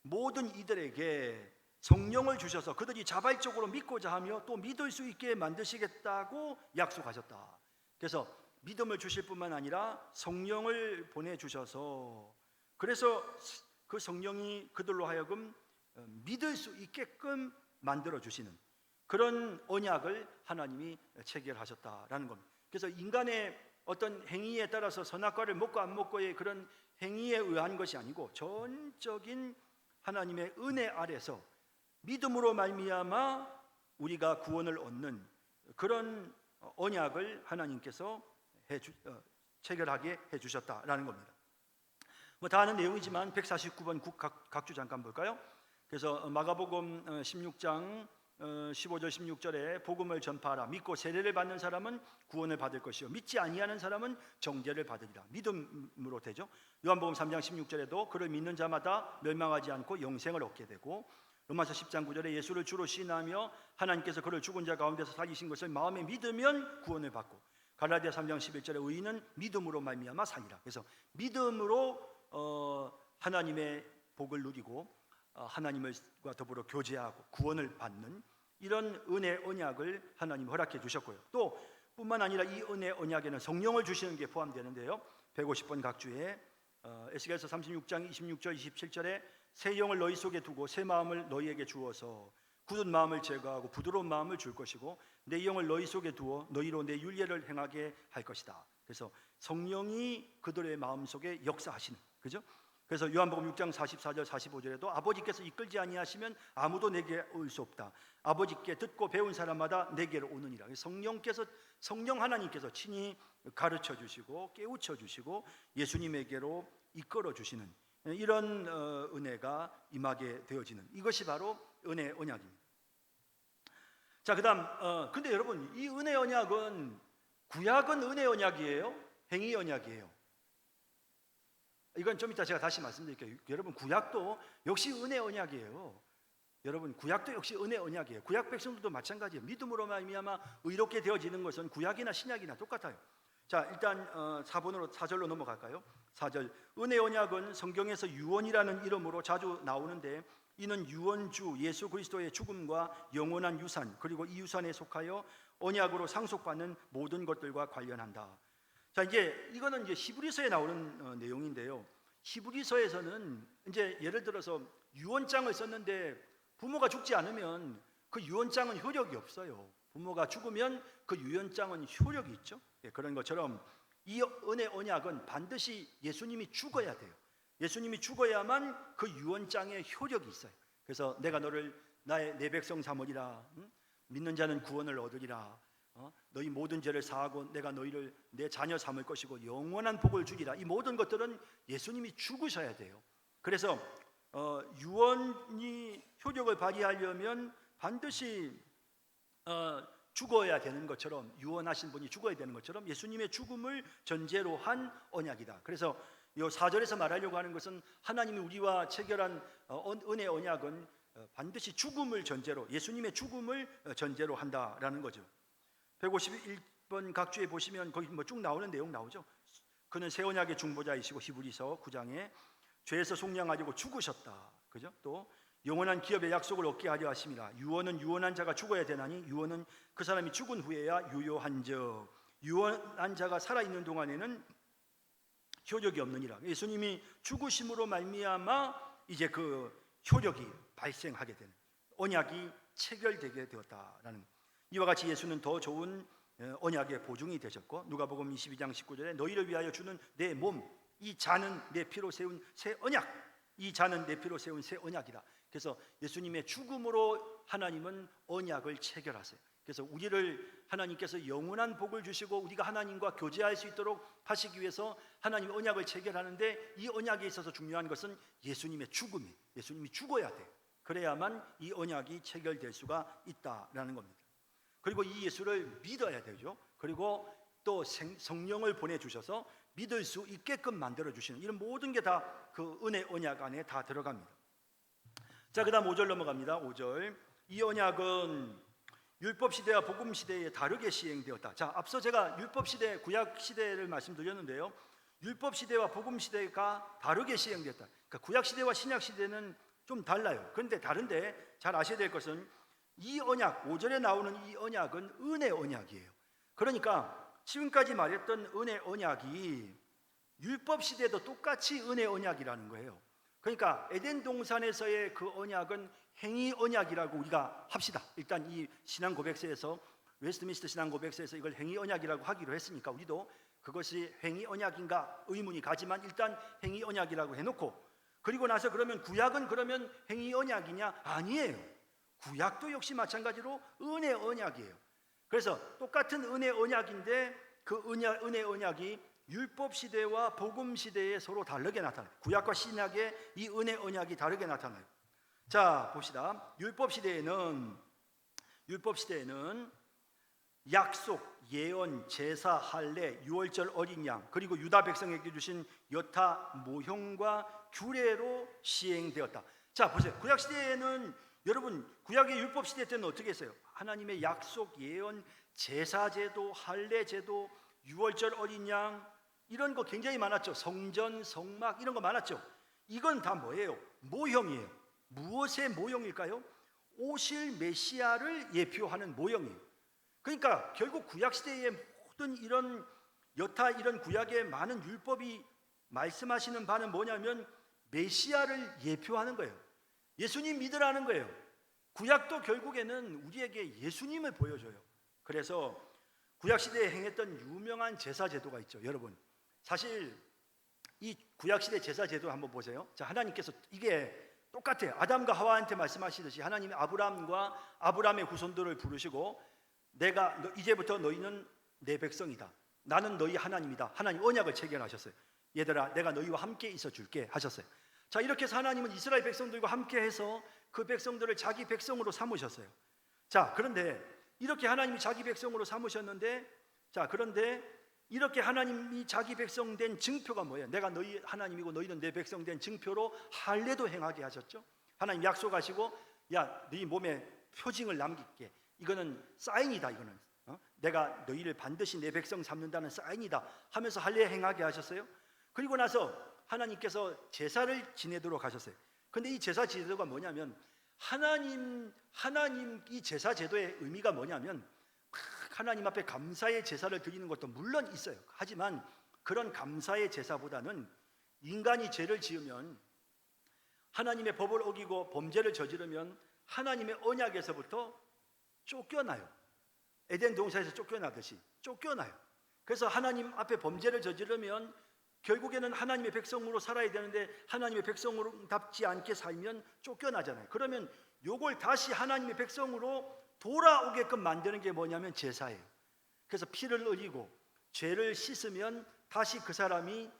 [SPEAKER 1] 모든 이들에게 성령을 주셔서 그들이 자발적으로 믿고자 하며 또 믿을 수 있게 만드시겠다고 약속하셨다. 그래서 믿음을 주실 뿐만 아니라 성령을 보내주셔서 그래서 그 성령이 그들로 하여금 믿을 수 있게끔 만들어주시는 그런 언약을 하나님이 체결하셨다라는 겁니다. 그래서 인간의 어떤 행위에 따라서 선악과를 먹고 안 먹고의 그런 행위에 의한 것이 아니고 전적인 하나님의 은혜 아래서 믿음으로 말미암아 우리가 구원을 얻는 그런 언약을 하나님께서 체결하게 해주셨다라는 겁니다. 뭐 다 아는 내용이지만 149번 각주 잠깐 볼까요? 그래서 마가복음 16장 15절 16절에 복음을 전파하라. 믿고 세례를 받는 사람은 구원을 받을 것이요 믿지 아니하는 사람은 정죄를 받으리라. 믿음으로 되죠. 요한복음 3장 16절에도 그를 믿는 자마다 멸망하지 않고 영생을 얻게 되고, 로마서 10장 9절에 예수를 주로 시인하며 하나님께서 그를 죽은 자 가운데서 살리신 것을 마음에 믿으면 구원을 받고, 갈라디아 3장 11절에 의인은 믿음으로 말미암아 사니라. 그래서 믿음으로 하나님의 복을 누리고 하나님과 더불어 교제하고 구원을 받는 이런 은혜 언약을 하나님 허락해 주셨고요. 또 뿐만 아니라 이 은혜 언약에는 성령을 주시는 게 포함되는데요, 150번 각주에 에스겔서 36장 26절 27절에 새 영을 너희 속에 두고 새 마음을 너희에게 주어서 굳은 마음을 제거하고 부드러운 마음을 줄 것이고 내 영을 너희 속에 두어 너희로 내 율례를 행하게 할 것이다. 그래서 성령이 그들의 마음 속에 역사하시는, 그죠? 그래서 요한복음 6장 44절 45절에도 아버지께서 이끌지 아니하시면 아무도 내게 올 수 없다. 아버지께 듣고 배운 사람마다 내게로 오느니라. 성령 하나님께서 친히 가르쳐 주시고 깨우쳐 주시고 예수님에게로 이끌어 주시는 이런 은혜가 임하게 되어지는 이것이 바로 은혜 언약입니다. 자, 그다음 근데 여러분, 이 은혜 언약은 구약은 은혜 언약이에요? 행위 언약이에요? 이건 좀 이따 제가 다시 말씀드릴게요. 여러분, 구약도 역시 은혜 언약이에요. 여러분, 구약도 역시 은혜 언약이에요. 구약 백성들도 마찬가지예요. 믿음으로 말미암아 의롭게 되어지는 것은 구약이나 신약이나 똑같아요. 자, 일단 4절로 넘어갈까요? 4절, 은혜 언약은 성경에서 유언이라는 이름으로 자주 나오는데 이는 유언주 예수 그리스도의 죽음과 영원한 유산 그리고 이 유산에 속하여 언약으로 상속받는 모든 것들과 관련한다. 자, 이거는 히브리서에 나오는 내용인데요. 히브리서에서는 이제 예를 들어서 유언장을 썼는데 부모가 죽지 않으면 그 유언장은 효력이 없어요. 부모가 죽으면 그 유언장은 효력이 있죠. 그런 것처럼 이 은혜 언약은 반드시 예수님이 죽어야 돼요. 예수님이 죽어야만 그 유언장에 효력이 있어요. 그래서 내가 너를 내 백성 삼으리라, 믿는 자는 구원을 얻으리라, 너희 모든 죄를 사하고 내가 너희를 내 자녀 삼을 것이고 영원한 복을 주리라. 이 모든 것들은 예수님이 죽으셔야 돼요. 그래서 유언이 효력을 발휘하려면 반드시 죽어야 되는 것처럼, 유언하신 분이 죽어야 되는 것처럼 예수님의 죽음을 전제로 한 언약이다. 그래서 이 4절에서 말하려고 하는 것은 하나님이 우리와 체결한 은혜 언약은 반드시 죽음을 전제로, 예수님의 죽음을 전제로 한다라는 거죠. 151번 각주에 보시면 거기 뭐 쭉 나오는 내용 나오죠. 그는 새 언약의 중보자이시고, 히브리서 9장에 죄에서 속량하려고 죽으셨다. 그죠? 또 영원한 기업의 약속을 얻게 하려 하심이라. 유언은 유언한 자가 죽어야 되나니 유언은 그 사람이 죽은 후에야 유효한즉 유언한 자가 살아있는 동안에는 효력이 없느니라. 예수님이 죽으심으로 말미암아 이제 그 효력이 발생하게 되는, 언약이 체결되게 되었다라는, 이와 같이 예수는 더 좋은 언약의 보증이 되셨고, 누가복음 22장 19절에 너희를 위하여 주는 내 몸, 이 잔은 내 피로 세운 새 언약, 이 잔은 내 피로 세운 새 언약이다. 그래서 예수님의 죽음으로 하나님은 언약을 체결하세요. 그래서 우리를 하나님께서 영원한 복을 주시고 우리가 하나님과 교제할 수 있도록 하시기 위해서 하나님이 언약을 체결하는데, 이 언약에 있어서 중요한 것은 예수님의 죽음이, 예수님이 죽어야 돼. 그래야만 이 언약이 체결될 수가 있다라는 겁니다. 그리고 이 예수를 믿어야 되죠. 그리고 또 성령을 보내주셔서 믿을 수 있게끔 만들어주시는, 이런 모든 게 다 그 은혜 언약 안에 다 들어갑니다. 자, 그 다음 5절 넘어갑니다. 5절, 이 언약은 율법시대와 복음시대에 다르게 시행되었다. 자, 앞서 제가 율법시대, 구약시대를 말씀드렸는데요, 율법시대와 복음시대가 다르게 시행됐다. 그러니까 구약시대와 신약시대는 좀 달라요. 그런데 다른데 잘 아셔야 될 것은 이 언약, 5절에 나오는 이 언약은 은혜 언약이에요. 그러니까 지금까지 말했던 은혜 언약이 율법시대도 똑같이 은혜 언약이라는 거예요. 그러니까 에덴 동산에서의 그 언약은 행위 언약이라고 우리가 합시다. 일단 이 신앙 고백서에서, 웨스트민스터 신앙 고백서에서 이걸 행위 언약이라고 하기로 했으니까 우리도 그것이 행위 언약인가 의문이 가지만 일단 행위 언약이라고 해놓고, 그리고 나서 그러면 구약은 그러면 행위 언약이냐? 아니에요. 구약도 역시 마찬가지로 은혜 언약이에요. 그래서 똑같은 은혜 언약인데 그 은혜 언약이 율법 시대와 복음 시대에 서로 다르게 나타나요. 구약과 신약의 이 은혜 언약이 다르게 나타나요. 자, 봅시다. 율법 시대에는 약속, 예언, 제사, 할례, 유월절 어린 양, 그리고 유다 백성에게 주신 여타 모형과 규례로 시행되었다. 자, 보세요. 구약 시대에는, 여러분, 구약의 율법 시대 때는 어떻게 했어요? 하나님의 약속, 예언, 제사 제도, 할례 제도, 유월절 어린 양, 이런 거 굉장히 많았죠. 성전, 성막, 이런 거 많았죠. 이건 다 뭐예요? 모형이에요. 무엇의 모형일까요? 오실 메시아를 예표하는 모형이에요. 그러니까 결국 구약 시대의 모든 이런 여타, 이런 구약의 많은 율법이 말씀하시는 바는 뭐냐면 메시아를 예표하는 거예요. 예수님 믿으라는 거예요. 구약도 결국에는 우리에게 예수님을 보여줘요. 그래서 구약 시대에 행했던 유명한 제사 제도가 있죠. 여러분, 사실 이 구약 시대 제사 제도 한번 보세요. 자, 하나님께서 이게 똑같아요. 아담과 하와한테 말씀하시듯이 하나님이 아브라함과 아브라함의 후손들을 부르시고, 내가 이제부터 너희는 내 백성이다. 나는 너희 하나님이다. 하나님 언약을 체결하셨어요. 얘들아, 내가 너희와 함께 있어 줄게 하셨어요. 자, 이렇게 해서 하나님은 이스라엘 백성들과 함께 해서 그 백성들을 자기 백성으로 삼으셨어요. 자, 그런데 이렇게 하나님이 자기 백성으로 삼으셨는데, 자, 그런데 이렇게 하나님이 자기 백성 된 증표가 뭐예요? 내가 너희 하나님이고 너희는 내 백성 된 증표로 할례도 행하게 하셨죠. 하나님 약속하시고, 야, 너희 몸에 표징을 남길게. 이거는 사인이다. 이거는 내가 너희를 반드시 내 백성 삼는다는 사인이다 하면서 할례 행하게 하셨어요. 그리고 나서 하나님께서 제사를 지내도록 하셨어요. 근데 이 제사 제도가 뭐냐면, 하나님 이 제사 제도의 의미가 뭐냐면, 하나님 앞에 감사의 제사를 드리는 것도 물론 있어요. 하지만 그런 감사의 제사보다는 인간이 죄를 지으면, 하나님의 법을 어기고 범죄를 저지르면 하나님의 언약에서부터 쫓겨나요. 에덴 동산에서 쫓겨나듯이 쫓겨나요. 그래서 하나님 앞에 범죄를 저지르면 결국에는 하나님의 백성으로 살아야 되는데 하나님의 백성으로답지 않게 살면 쫓겨나잖아요. 그러면 요걸 다시 하나님의 백성으로 돌아오게끔 만드는 게 뭐냐면 제사예요. 그래서 피를 흘리고 죄를 씻으면 다시 그 사람이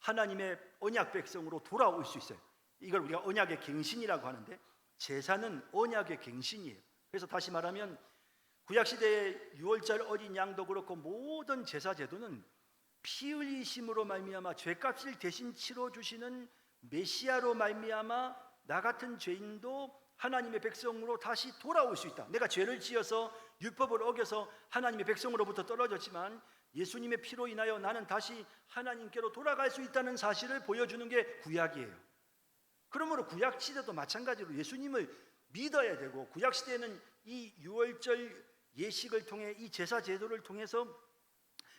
[SPEAKER 1] 하나님의 언약 백성으로 돌아올 수 있어요. 이걸 우리가 언약의 갱신이라고 하는데 제사는 언약의 갱신이에요. 그래서 다시 말하면 구약시대의 유월절 어린 양도 그렇고 모든 제사 제도는 피 흘리심으로 말미암아 죄값을 대신 치러주시는 메시아로 말미암아 나 같은 죄인도 하나님의 백성으로 다시 돌아올 수 있다. 내가 죄를 지어서 율법을 어겨서 하나님의 백성으로부터 떨어졌지만 예수님의 피로 인하여 나는 다시 하나님께로 돌아갈 수 있다는 사실을 보여주는 게 구약이에요. 그러므로 구약시대도 마찬가지로 예수님을 믿어야 되고, 구약시대에는 이 유월절 예식을 통해 이 제사 제도를 통해서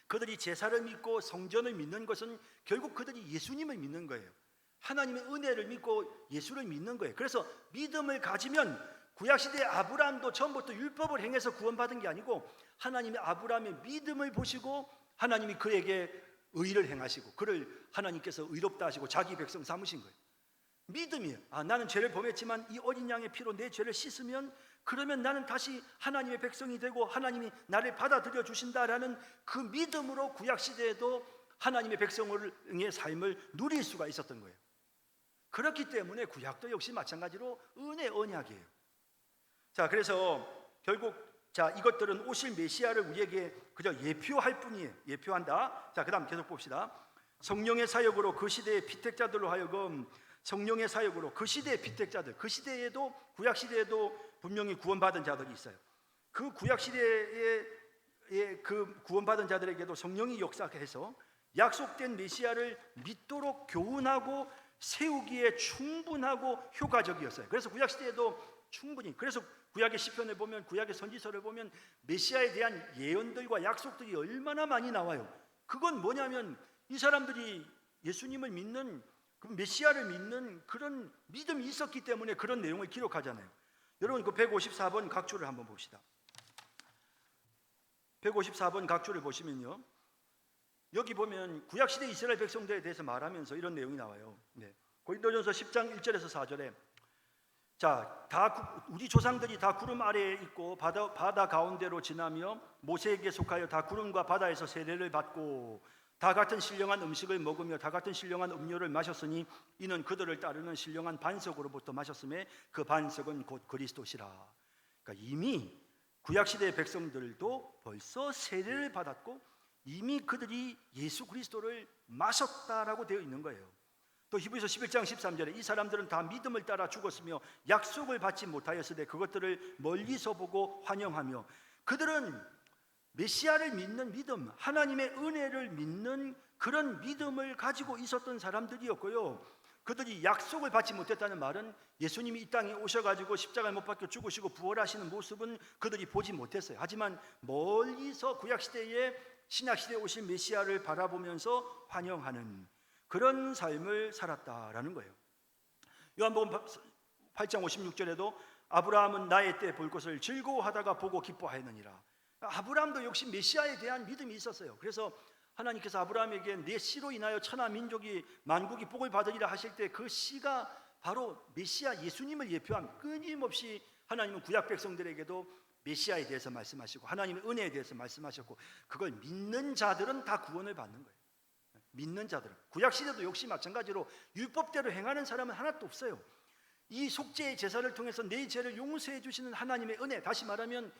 [SPEAKER 1] 그들이 제사를 믿고 성전을 믿는 것은 결국 그들이 예수님을 믿는 거예요. 하나님의 은혜를 믿고 예수를 믿는 거예요. 그래서 믿음을 가지면 구약시대의 아브라함도 처음부터 율법을 행해서 구원받은 게 아니고 하나님의 아브라함의 믿음을 보시고 하나님이 그에게 의를 행하시고 그를 하나님께서 의롭다 하시고 자기 백성 삼으신 거예요. 믿음이에요. 나는 죄를 범했지만 이 어린 양의 피로 내 죄를 씻으면 그러면 나는 다시 하나님의 백성이 되고 하나님이 나를 받아들여 주신다라는 그 믿음으로 구약시대에도 하나님의 백성의 삶을 누릴 수가 있었던 거예요. 그렇기 때문에 구약도 역시 마찬가지로 은혜 언약이에요. 자, 그래서 결국 이것들은 오실 메시아를 우리에게 그저 예표할 뿐이에요. 예표한다. 자, 그다음 계속 봅시다. 성령의 사역으로 그 시대의 피택자들로 하여금 성령의 사역으로 그 시대의 피택자들, 그 시대에도 구약 시대에도 분명히 구원받은 자들이 있어요. 그 구약 시대의 그 구원받은 자들에게도 성령이 역사해서 약속된 메시아를 믿도록 교훈하고 세우기에 충분하고 효과적이었어요. 그래서 구약 시대에도 충분히, 그래서 구약의 시편을 보면, 구약의 선지서를 보면 메시아에 대한 예언들과 약속들이 얼마나 많이 나와요. 그건 뭐냐면 이 사람들이 예수님을 믿는, 그 메시아를 믿는 그런 믿음이 있었기 때문에 그런 내용을 기록하잖아요. 여러분, 그 154번 각주를 한번 봅시다. 154번 각주를 보시면요, 여기 보면 구약시대 이스라엘 백성들에 대해서 말하면서 이런 내용이 나와요. 고린도전서 10장 1절에서 4절에 우리 조상들이 다 구름 아래에 있고 바다 가운데로 지나며 모세에게 속하여 다 구름과 바다에서 세례를 받고 다 같은 신령한 음식을 먹으며 다 같은 신령한 음료를 마셨으니 이는 그들을 따르는 신령한 반석으로부터 마셨음에 그 반석은 곧 그리스도시라. 그러니까 이미 구약시대의 백성들도 벌써 세례를 받았고 이미 그들이 예수 그리스도를 마셨다라고 되어 있는 거예요. 또 히브리서 11장 13절에 이 사람들은 다 믿음을 따라 죽었으며 약속을 받지 못하였으되 그것들을 멀리서 보고 환영하며, 그들은 메시아를 믿는 믿음, 하나님의 은혜를 믿는 그런 믿음을 가지고 있었던 사람들이었고요. 그들이 약속을 받지 못했다는 말은 예수님이 이 땅에 오셔가지고 십자가에 못 박혀 죽으시고 부활하시는 모습은 그들이 보지 못했어요. 하지만 멀리서 구약시대에 신약시대에 오실 메시아를 바라보면서 환영하는 그런 삶을 살았다라는 거예요. 요한복음 8장 56절에도 아브라함은 나의 때 볼 것을 즐거워하다가 보고 기뻐하였느니라. 아브라함도 역시 메시아에 대한 믿음이 있었어요. 그래서 하나님께서 아브라함에게 내 씨로 인하여 천하 민족이 만국이 복을 받으리라 하실 때 그 씨가 바로 메시아 예수님을 예표한, 끊임없이 하나님은 구약 백성들에게도 메시아에 대해서 말씀하시고 하나님의 은혜에 대해서 말씀하셨고 그걸 믿는 자들은 다 구원을 받는 거예요. 믿는 자들은. 구약시대도 역시 마찬가지로 율법대로 행하는 사람은 하나도 없어요. 이 속죄의 제사를 통해서 내 죄를 용서해 주시는 하나님의 은혜, 다시 말하면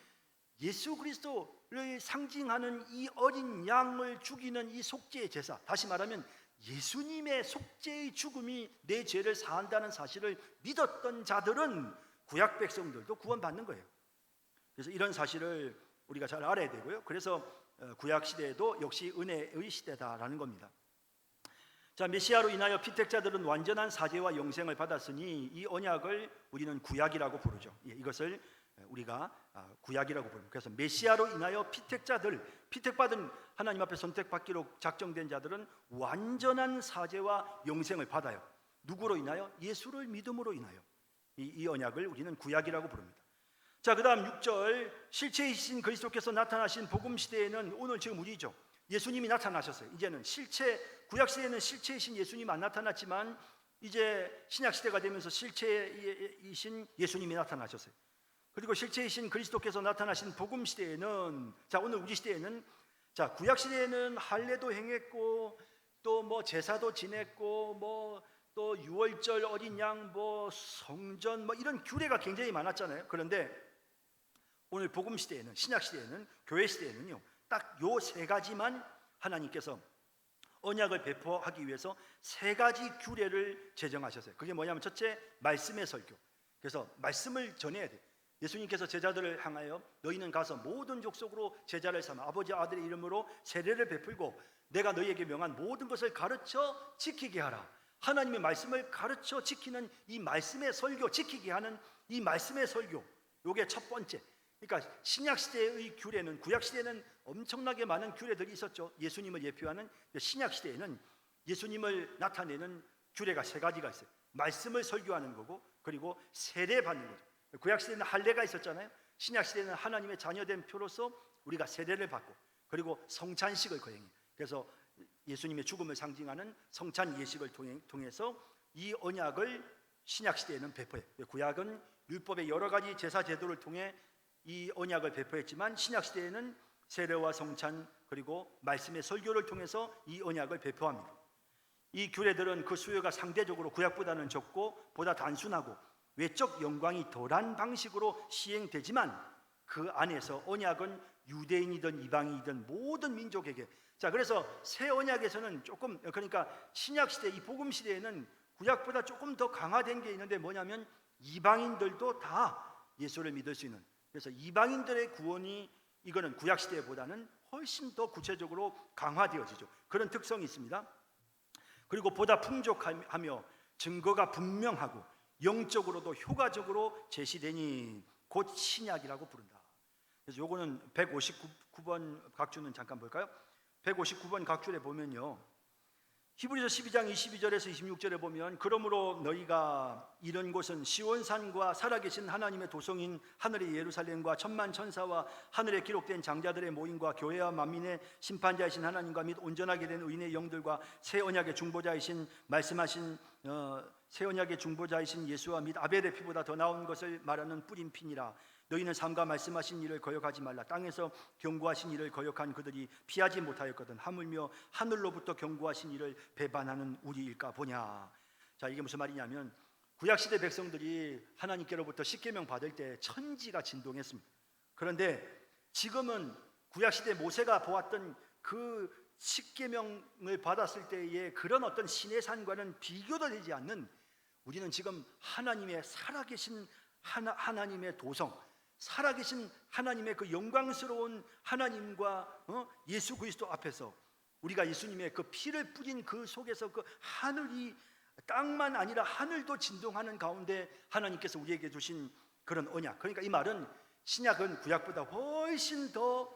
[SPEAKER 1] 예수 그리스도를 상징하는 이 어린 양을 죽이는 이 속죄의 제사, 다시 말하면 예수님의 속죄의 죽음이 내 죄를 사한다는 사실을 믿었던 자들은 구약 백성들도 구원받는 거예요. 그래서 이런 사실을 우리가 잘 알아야 되고요. 그래서 구약 시대에도 역시 은혜의 시대다라는 겁니다. 자, 메시아로 인하여 피택자들은 완전한 사죄와 영생을 받았으니 이 언약을 우리는 구약이라고 부르죠. 이것을 우리가 구약이라고 부릅니다. 그래서 메시아로 인하여 피택자들, 피택받은 하나님 앞에 선택받기로 작정된 자들은 완전한 사죄와 영생을 받아요. 누구로 인하여? 예수를 믿음으로 인하여. 이 언약을 우리는 구약이라고 부릅니다. 자, 그다음 6절, 실체이신 그리스도께서 나타나신 복음 시대에는 오늘 지금 우리죠. 예수님이 나타나셨어요. 이제는 실체, 구약 시대에는 실체이신 예수님 안 나타났지만 이제 신약 시대가 되면서 실체이신 예수님이 나타나셨어요. 그리고 실체이신 그리스도께서 나타나신 복음 시대에는, 자, 오늘 우리 시대에는, 자, 구약 시대에는 할례도 행했고 또 뭐 제사도 지냈고 뭐 또 유월절 어린 양 뭐 성전 뭐 이런 규례가 굉장히 많았잖아요. 그런데 오늘 복음 시대에는, 신약 시대에는, 교회 시대에는요, 딱 요 세 가지만 하나님께서 언약을 배포하기 위해서 세 가지 규례를 제정하셨어요. 그게 뭐냐면 첫째, 말씀의 설교. 그래서 말씀을 전해야 돼. 예수님께서 제자들을 향하여 너희는 가서 모든 족속으로 제자를 삼아 아버지 아들의 이름으로 세례를 베풀고 내가 너희에게 명한 모든 것을 가르쳐 지키게 하라. 하나님의 말씀을 가르쳐 지키는 이 말씀의 설교, 지키게 하는 이 말씀의 설교, 요게 첫 번째. 그러니까 신약 시대의 규례는, 구약 시대에는 엄청나게 많은 규례들이 있었죠. 예수님을 예표하는. 신약 시대에는 예수님을 나타내는 규례가 세 가지가 있어요. 말씀을 설교하는 거고, 그리고 세례 받는 거죠. 구약 시대에는 할례가 있었잖아요. 신약 시대에는 하나님의 자녀된 표로서 우리가 세례를 받고, 그리고 성찬식을 거행해요. 그래서 예수님의 죽음을 상징하는 성찬 예식을 통해서 이 언약을 신약 시대에는 배포해요. 구약은 율법의 여러 가지 제사 제도를 통해 이 언약을 배포했지만 신약 시대에는 세례와 성찬 그리고 말씀의 설교를 통해서 이 언약을 배포합니다. 이 규례들은 그 수요가 상대적으로 구약보다는 적고 보다 단순하고 외적 영광이 덜한 방식으로 시행되지만 그 안에서 언약은 유대인이든 이방인이든 모든 민족에게, 자, 그래서 새 언약에서는 조금, 그러니까 신약 시대, 이 복음 시대에는 구약보다 조금 더 강화된 게 있는데 뭐냐면 이방인들도 다 예수를 믿을 수 있는, 그래서 이방인들의 구원이, 이거는 구약 시대보다는 훨씬 더 구체적으로 강화되어지죠. 그런 특성이 있습니다. 그리고 보다 풍족하며 증거가 분명하고 영적으로도 효과적으로 제시되니 곧 신약이라고 부른다. 그래서 요거는 159번 각주는 잠깐 볼까요? 159번 각줄에 보면요, 히브리서 12장 22절에서 26절에 보면 그러므로 너희가 이런 곳은 시온산과 살아계신 하나님의 도성인 하늘의 예루살렘과 천만 천사와 하늘에 기록된 장자들의 모임과 교회와 만민의 심판자이신 하나님과 및 온전하게 된 의인의 영들과 새 언약의 중보자이신 말씀하신 새 언약의 중보자이신 예수와 및 아벨의 피보다 더 나은 것을 말하는 뿌린 피니라. 너희는 삼가 말씀하신 일을 거역하지 말라. 땅에서 경고하신 일을 거역한 그들이 피하지 못하였거든 하물며 하늘로부터 경고하신 일을 배반하는 우리일까 보냐. 자, 이게 무슨 말이냐면 구약시대 백성들이 하나님께로부터 십계명 받을 때 천지가 진동했습니다. 그런데 지금은 구약시대 모세가 보았던 그 십계명을 받았을 때의 그런 어떤 신의 산과는 비교도 되지 않는, 우리는 지금 하나님의 살아계신 하나님의 도성, 살아계신 하나님의 그 영광스러운 하나님과 예수 그리스도 앞에서 우리가 예수님의 그 피를 뿌린 그 속에서 그 하늘이, 땅만 아니라 하늘도 진동하는 가운데 하나님께서 우리에게 주신 그런 언약. 그러니까 이 말은 신약은 구약보다 훨씬 더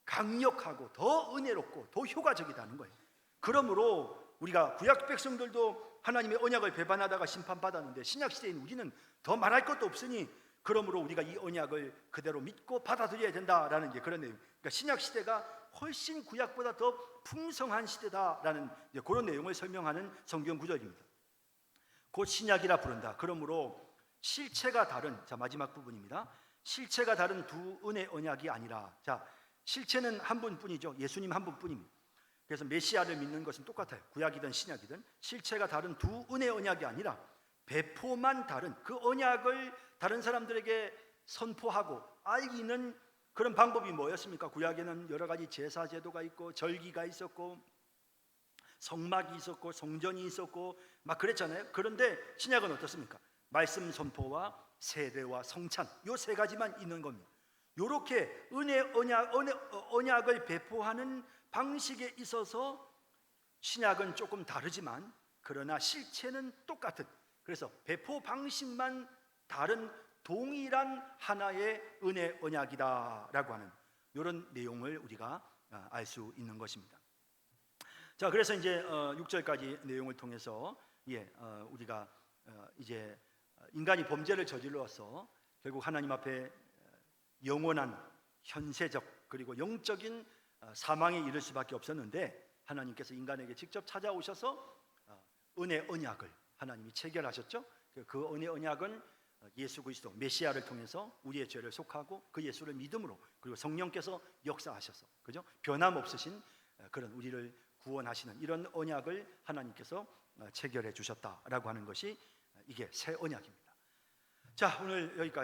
[SPEAKER 1] 강력하고 더 은혜롭고 더 효과적이다는 거예요. 그러므로 우리가 구약 백성들도 하나님의 언약을 배반하다가 심판받았는데 신약 시대인 우리는 더 말할 것도 없으니 그러므로 우리가 이 언약을 그대로 믿고 받아들여야 된다라는 게 그런 내용. 그러니까 신약 시대가 훨씬 구약보다 더 풍성한 시대다라는 그런 내용을 설명하는 성경 구절입니다. 곧 신약이라 부른다. 그러므로 실체가 다른, 자, 마지막 부분입니다. 실체가 다른 두 은혜 언약이 아니라, 자, 실체는 한 분뿐이죠. 예수님 한 분뿐입니다. 그래서 메시아를 믿는 것은 똑같아요. 구약이든 신약이든 실체가 다른 두 은혜 언약이 아니라 배포만 다른, 그 언약을 다른 사람들에게 선포하고 알리는 그런 방법이 뭐였습니까? 구약에는 여러 가지 제사 제도가 있고 절기가 있었고 성막이 있었고 성전이 있었고 막 그랬잖아요. 그런데 신약은 어떻습니까? 말씀 선포와 세례와 성찬, 요 세 가지만 있는 겁니다. 요렇게 언약을 배포하는 방식에 있어서 신약은 조금 다르지만 그러나 실체는 똑같은, 그래서 배포 방식만 다른 동일한 하나의 은혜 언약이다라고 하는 이런 내용을 우리가 알 수 있는 것입니다. 자, 그래서 이제 6절까지 내용을 통해서 우리가 이제 인간이 범죄를 저질러서 결국 하나님 앞에 영원한 현세적 그리고 영적인 사망에 이를 수밖에 없었는데 하나님께서 인간에게 직접 찾아오셔서 은혜 언약을 하나님이 체결하셨죠. 그 은혜 언약은 예수 그리스도 메시아를 통해서 우리의 죄를 속하고 그 예수를 믿음으로 그리고 성령께서 역사하셔서 그죠? 변함없으신 그런 우리를 구원하시는 이런 언약을 하나님께서 체결해 주셨다라고 하는 것이 이게 새 언약입니다. 자, 오늘 여기까지.